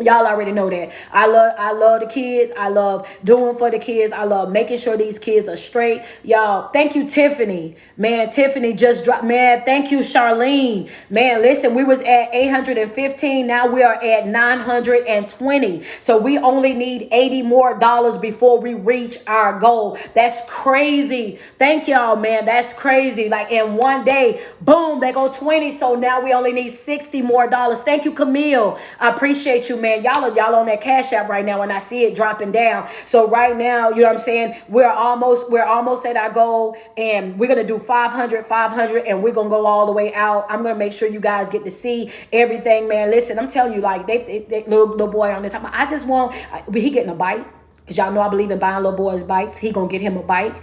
Y'all already know that. I love the kids. I love doing for the kids. I love making sure these kids are straight. Y'all, thank you, Tiffany. Man, Tiffany just dropped. Man, thank you, Charlene. Man, listen, we was at 815. Now we are at 920. So we only need $80 more before we reach our goal. That's crazy. Thank y'all, man. That's crazy. Like in one day, boom, they go 20. So now we only need $60 more. Thank you, Camille. I appreciate you, man. Y'all on that Cash App right now, and I see it dropping down. So right now, you know what I'm saying? We're almost at our goal, and we're gonna do 500, and we're gonna go all the way out. I'm gonna make sure you guys get to see everything, man. Listen, I'm telling you, like they little boy on this time, I just want, he getting a bite. Because y'all know I believe in buying little boys bikes. He gonna get him a bike.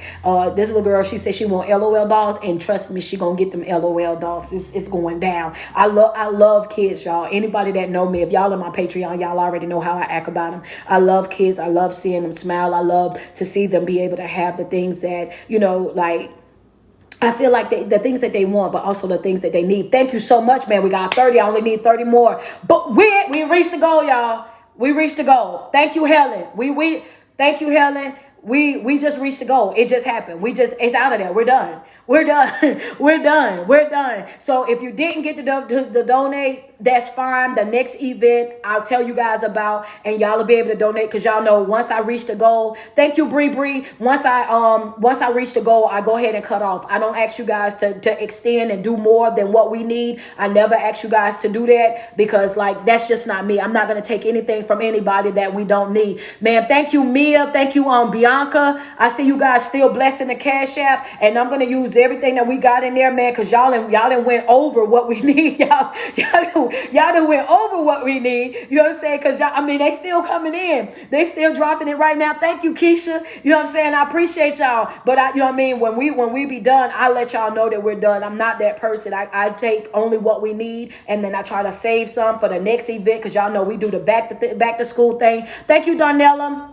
This little girl, she said she want LOL dolls, and trust me, she gonna get them LOL dolls. It's going down. I love kids, y'all. Anybody that know me, if y'all in my Patreon, y'all already know how I act about them. I love kids. I love seeing them smile. I love to see them be able to have the things that, you know, like, I feel like the things that they want, but also the things that they need. Thank you so much, man. We got 30. I only need 30 more. But we reached the goal, y'all. We reached the goal. Thank you, Helen. Thank you, Helen. We just reached the goal. It just happened. It's out of there. We're done. We're done. We're done. We're done. So if you didn't get to donate, that's fine. The next event I'll tell you guys about, and y'all will be able to donate, because y'all know once I reach the goal. Thank you, Bree. Once I reach the goal, I go ahead and cut off. I don't ask you guys to extend and do more than what we need. I never ask you guys to do that, because like that's just not me. I'm not gonna take anything from anybody that we don't need. Man, thank you, Mia. Thank you, Bianca. I see you guys still blessing the Cash App, and I'm gonna use everything that we got in there, man, because y'all done went over what we need. Y'all done went over what we need. You know what I'm saying? Because they still coming in. They still dropping it right now. Thank you, Keisha. You know what I'm saying? I appreciate y'all. But you know what I mean? When we be done, I let y'all know that we're done. I'm not that person. I take only what we need, and then I try to save some for the next event, because y'all know we do the back to school thing. Thank you, Darnella.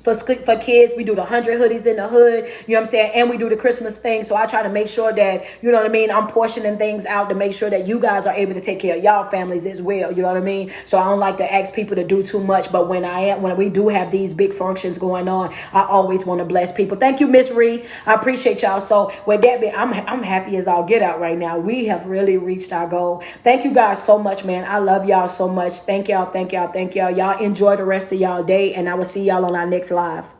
For kids, we do the 100 hoodies in the hood, you know what I'm saying? And we do the Christmas thing. So I try to make sure that, you know what I mean, I'm portioning things out to make sure that you guys are able to take care of y'all families as well. You know what I mean? So I don't like to ask people to do too much. But when we do have these big functions going on, I always want to bless people. Thank you, Miss Ree. I appreciate y'all. So with that being, I'm happy as I'll get out right now. We have really reached our goal. Thank you guys so much, man. I love y'all so much. Thank y'all. Y'all enjoy the rest of y'all day, and I will see y'all on our next live.